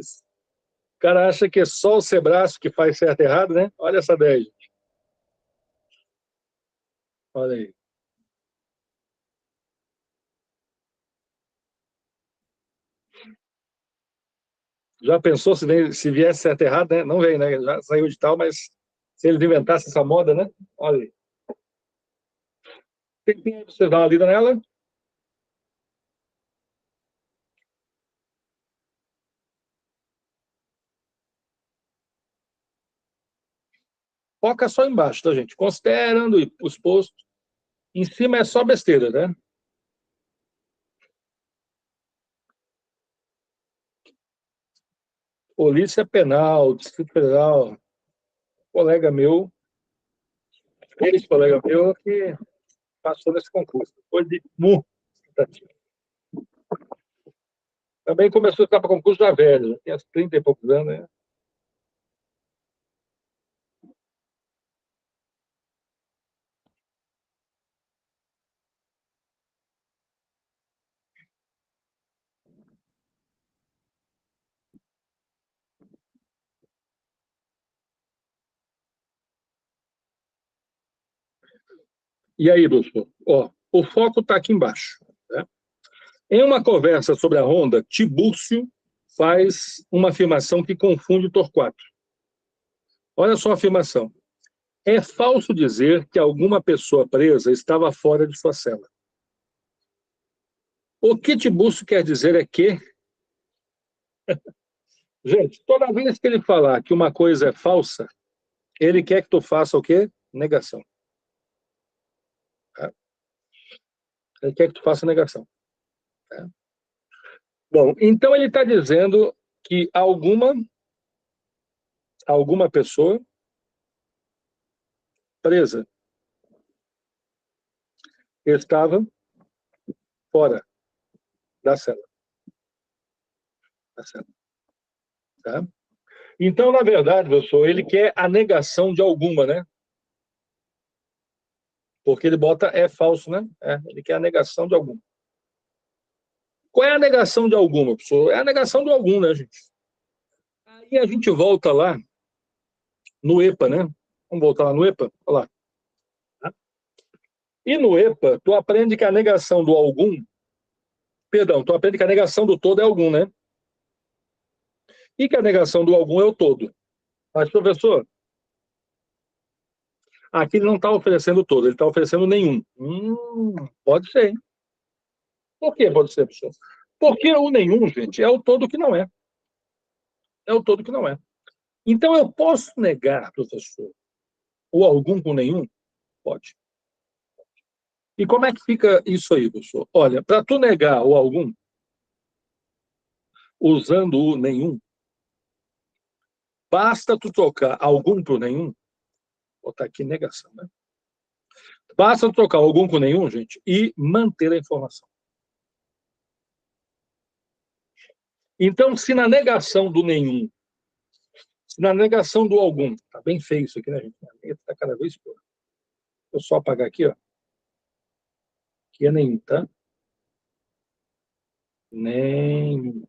O cara acha que é só o Sebraço que faz certo e errado, né? Olha essa 10. Olha aí. Já pensou se viesse certo e errado, né? Não vem, né? Já saiu de tal, mas se eles inventassem essa moda, né? Olha aí. Tem aí pra você dar uma lida nela? Foca só embaixo, tá, gente? Considerando os postos. Em cima é só besteira, né? Polícia Penal, Distrito Federal, colega meu, ex-colega meu, que passou nesse concurso. Foi de muita tentativa. Também começou a ficar para concurso já velho, já tinha 30 e poucos anos, né? E aí, professor? Ó, o foco está aqui embaixo. Né? Em uma conversa sobre a Honda, Tibúrcio faz uma afirmação que confunde Torquato. Olha só a afirmação. É falso dizer que alguma pessoa presa estava fora de sua cela. O que Tibúrcio quer dizer é que, gente, toda vez que ele falar que uma coisa é falsa, ele quer que tu faça o quê? Negação. Tá? Ele quer que tu faça negação. Tá? Bom, então ele está dizendo que alguma pessoa presa estava fora da cela. Da cela, tá? Então, na verdade, professor, ele quer a negação de alguma, né? Porque ele bota é falso, né? Ele quer a negação de alguma. Qual é a negação de alguma, professor? É a negação de algum, né, gente? Aí a gente volta lá no EPA, né? Vamos voltar lá no EPA? Olha lá. Tá? E no EPA, tu aprende que a negação do algum, perdão, tu aprende que a negação do todo é algum, né? E que a negação do algum é o todo. Mas, professor, aqui ele não está oferecendo todo, ele está oferecendo nenhum. Pode ser, hein? Por que pode ser, professor? Porque o nenhum, gente, é o todo que não é. É o todo que não é. Então, eu posso negar, professor, o algum com nenhum? Pode. E como é que fica isso aí, professor? Olha, para tu negar o algum, usando o nenhum, basta tu trocar algum por nenhum, vou botar aqui negação, né? Basta tu trocar algum com nenhum, gente, e manter a informação. Então, se na negação do nenhum, se na negação do algum, tá bem feio isso aqui, né, gente? A letra tá cada vez pior. Vou só apagar aqui, ó. Aqui é nenhum, tá? Nenhum.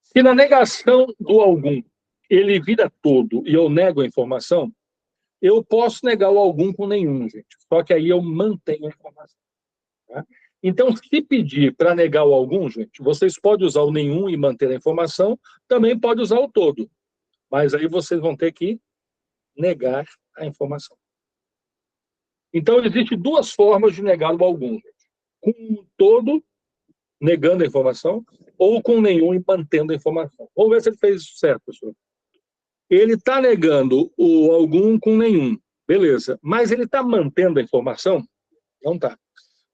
Se na negação do algum ele vira todo e eu nego a informação, eu posso negar o algum com nenhum, gente. Só que aí eu mantenho a informação. Tá? Então, se pedir para negar o algum, gente, vocês podem usar o nenhum e manter a informação, também pode usar o todo. Mas aí vocês vão ter que negar a informação. Então, existem duas formas de negar o algum. Gente. Com o todo, negando a informação, ou com nenhum e mantendo a informação. Vamos ver se ele fez isso certo, professor. Ele está negando o algum com nenhum. Beleza. Mas ele está mantendo a informação? Não está.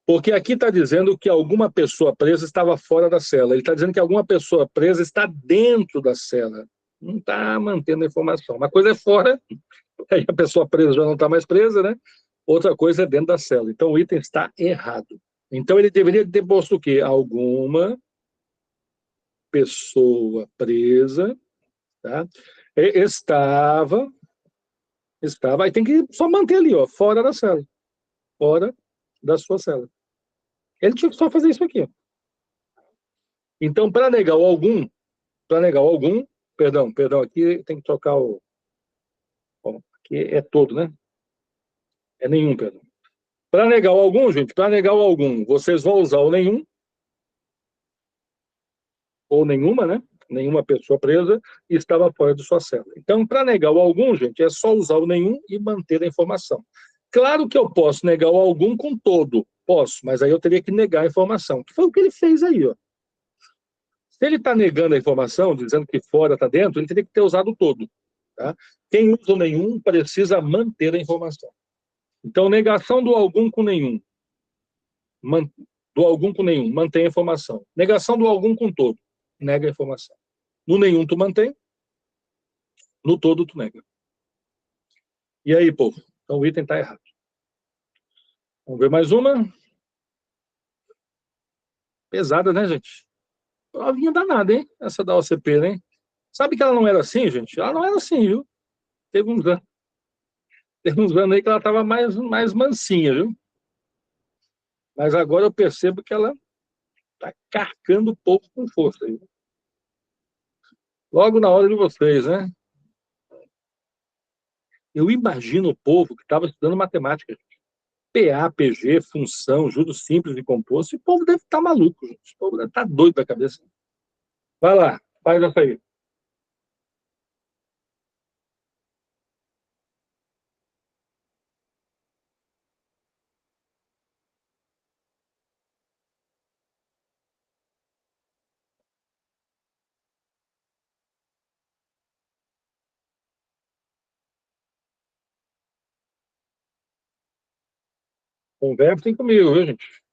Porque aqui está dizendo que alguma pessoa presa estava fora da cela. Ele está dizendo que alguma pessoa presa está dentro da cela. Não está mantendo a informação. Uma coisa é fora, aí a pessoa presa já não está mais presa, né? Outra coisa é dentro da cela. Então o item está errado. Então ele deveria ter posto o quê? Alguma pessoa presa, tá? Estava, aí tem que só manter ali, ó, fora da cela. Fora da sua cela. Ele tinha que só fazer isso aqui. Então, para negar o algum, perdão, aqui tem que trocar o... Bom, aqui é todo, né? É nenhum, perdão. Para negar o algum, gente, para negar o algum, vocês vão usar o nenhum, ou nenhuma, né? Nenhuma pessoa presa estava fora de sua cela. Então, para negar o algum, gente, é só usar o nenhum e manter a informação. Claro que eu posso negar o algum com todo, posso, mas aí eu teria que negar a informação, que foi o que ele fez aí, ó. Se ele está negando a informação, dizendo que fora está dentro, ele teria que ter usado o todo. Tá? Quem usa o nenhum precisa manter a informação. Então, negação do algum com nenhum. Do algum com nenhum, mantém a informação. Negação do algum com todo, nega a informação. No nenhum tu mantém, no todo tu nega. E aí, povo? Então o item está errado. Vamos ver mais uma. Pesada, né, gente? Provinha danada, hein? Essa da OCP, né? Sabe que ela não era assim, gente? Ela não era assim, viu? Teve uns anos aí que ela estava mais mansinha, viu? Mas agora eu percebo que ela está carcando o povo com força. Viu? Logo na hora de vocês, né? Eu imagino o povo que estava estudando matemática. PA, PG, função, juros simples e composto. E o povo deve estar maluco, gente. O povo deve estar doido da cabeça. Vai lá, faz essa aí. Conversem comigo, viu, gente?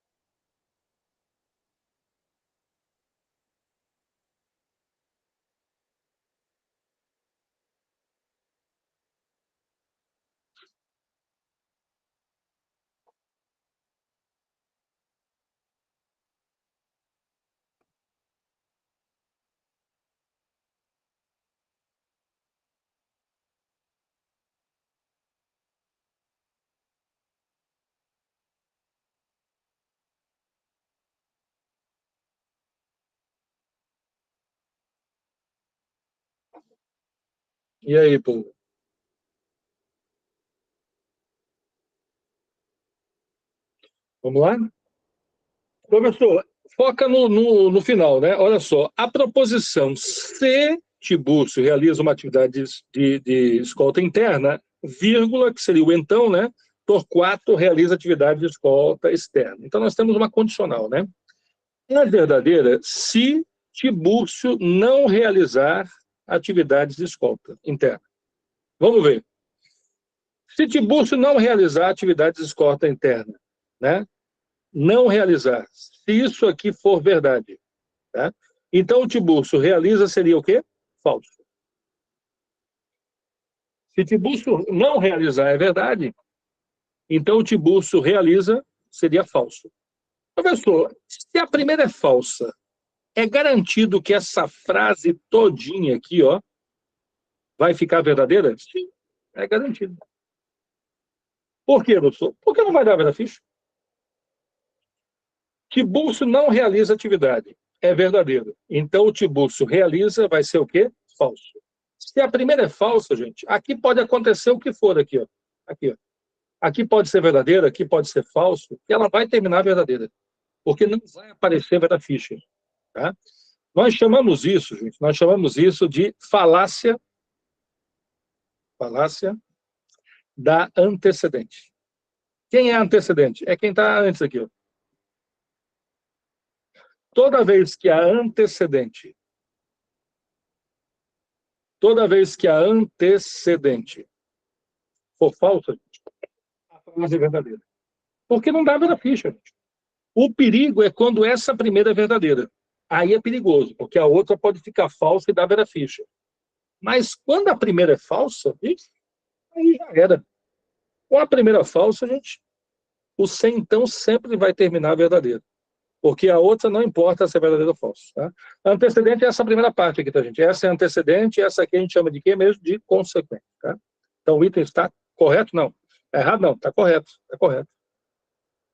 E aí, povo? Vamos lá? Professor, foca no final, né? Olha só, a proposição se Tiburcio realiza uma atividade de escolta interna, vírgula, que seria o então, né? Torquato realiza atividade de escolta externa. Então, nós temos uma condicional, né? Na verdadeira, se Tiburcio não realizar atividades de escolta interna. Vamos ver. Se Tiburcio não realizar atividades de escolta interna, né? Não realizar. Se isso aqui for verdade, tá? Então o Tiburcio realiza seria o quê? Falso. Se Tiburcio não realizar é verdade, então o Tiburcio realiza seria falso. Professor, se a primeira é falsa, é garantido que essa frase todinha aqui, ó, vai ficar verdadeira? Sim, é garantido. Por quê, professor? Porque não vai dar a ficha. Tiburcio não realiza atividade. É verdadeiro. Então, o Tiburcio realiza, vai ser o quê? Falso. Se a primeira é falsa, gente, aqui pode acontecer o que for aqui, ó. Aqui, ó. Aqui pode ser verdadeira, aqui pode ser falso, e ela vai terminar verdadeira. Porque não vai aparecer na ficha. Tá? Nós chamamos isso, gente, nós chamamos isso de falácia da antecedente. Quem é antecedente? É quem está antes aqui, ó. Toda vez que a antecedente for falsa, a frase é verdadeira. Porque não dá a ficha. O perigo é quando essa primeira é verdadeira. Aí é perigoso, porque a outra pode ficar falsa e dar a ficha. Mas quando a primeira é falsa, aí já era. Com a primeira falsa, gente, o sem então sempre vai terminar verdadeiro. Porque a outra não importa se é verdadeiro ou falso. Tá? A antecedente é essa primeira parte aqui, tá, gente? Essa é antecedente, essa aqui a gente chama de quê mesmo? De consequente. Tá? Então o item está correto? Não. Está errado? Não. Está correto. Está correto.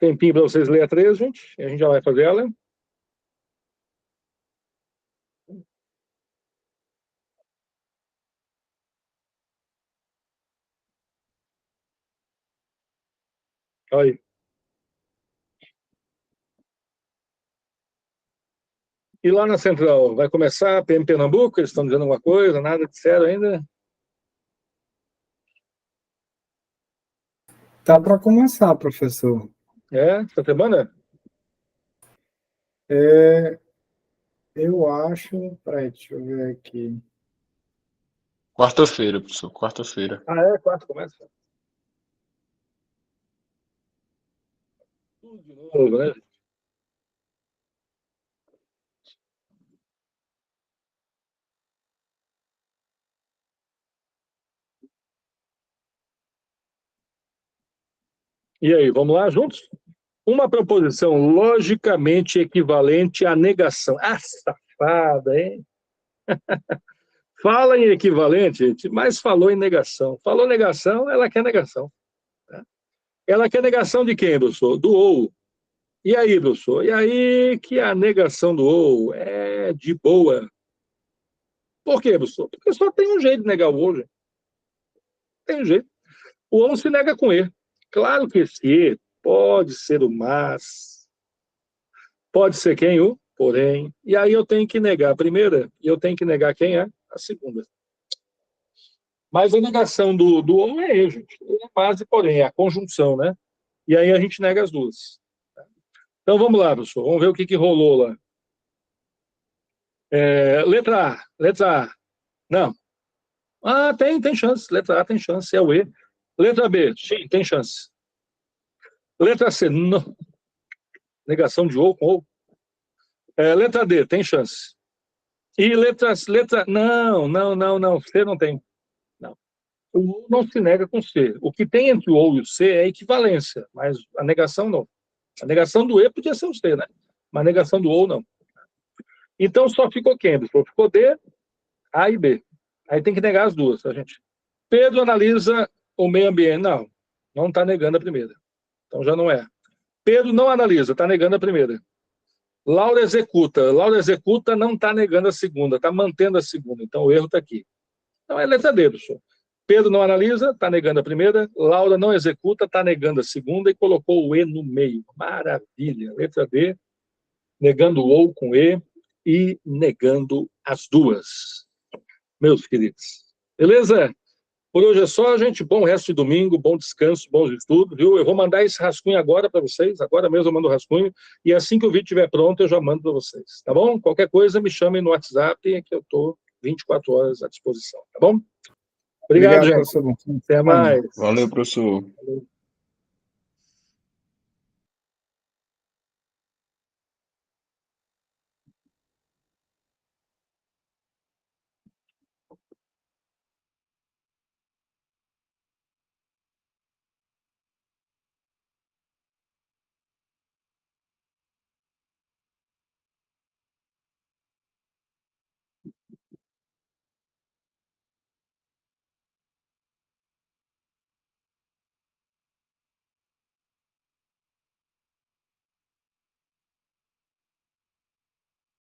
tempinho para vocês lerem a 3, gente. E a gente já vai fazer ela. Olha aí. E lá na Central, vai começar PM Pernambuco? Eles estão dizendo alguma coisa? Nada disseram ainda? Tá para começar, professor. Essa semana? Eu acho. Peraí, deixa eu ver aqui. Quarta-feira, professor. Quarta-feira. Quarta começa. Tudo de novo, né? E aí, vamos lá juntos? Uma proposição logicamente equivalente à negação. Ah, safada, hein? Fala em equivalente, gente, mas falou em negação. Falou negação, ela quer negação. Tá? Ela quer negação de quem, professor? Do ou. E aí, professor? E aí que a negação do ou é de boa. Por quê, professor? Porque só tem um jeito de negar o ou, gente. Tem um jeito. O ou se nega com e. Claro que esse e pode ser o mas, pode ser quem? O porém. E aí eu tenho que negar a primeira e eu tenho que negar quem é a segunda. Mas a negação do ou é e, gente. É base, porém, é a conjunção, né? E aí a gente nega as duas. Então vamos lá, professor. Vamos ver o que rolou lá. Letra A. Letra A. Não. Ah, tem chance. Letra A tem chance. É o E. Letra B. Sim, tem chance. Letra C. Não. Negação de ou com ou. Letra D. Tem chance. E letra... Não. C não tem. Não. O ou não se nega com C. O que tem entre o ou e o C é equivalência, mas a negação não. A negação do E podia ser o C, né? Mas a negação do ou não. Então só ficou quem? Ficou D, A e B. Aí tem que negar as duas, tá, gente? Pedro analisa o meio ambiente. Não está negando a primeira. Então já não é. Pedro não analisa, está negando a primeira. Laura executa, não está negando a segunda, está mantendo a segunda. Então o erro está aqui. Então é letra D, professor. Pedro não analisa, está negando a primeira. Laura não executa, está negando a segunda e colocou o E no meio. Maravilha. Letra D, negando o ou com E e negando as duas. Meus queridos. Beleza? Por hoje é só, gente. Bom resto de domingo, bom descanso, bons estudos, viu? Eu vou mandar esse rascunho agora para vocês. Agora mesmo eu mando o rascunho. E assim que o vídeo estiver pronto, eu já mando para vocês. Tá bom? Qualquer coisa, me chamem no WhatsApp, que eu estou 24 horas à disposição. Tá bom? Obrigado, gente. Professor. Até mais. Valeu, professor. Valeu.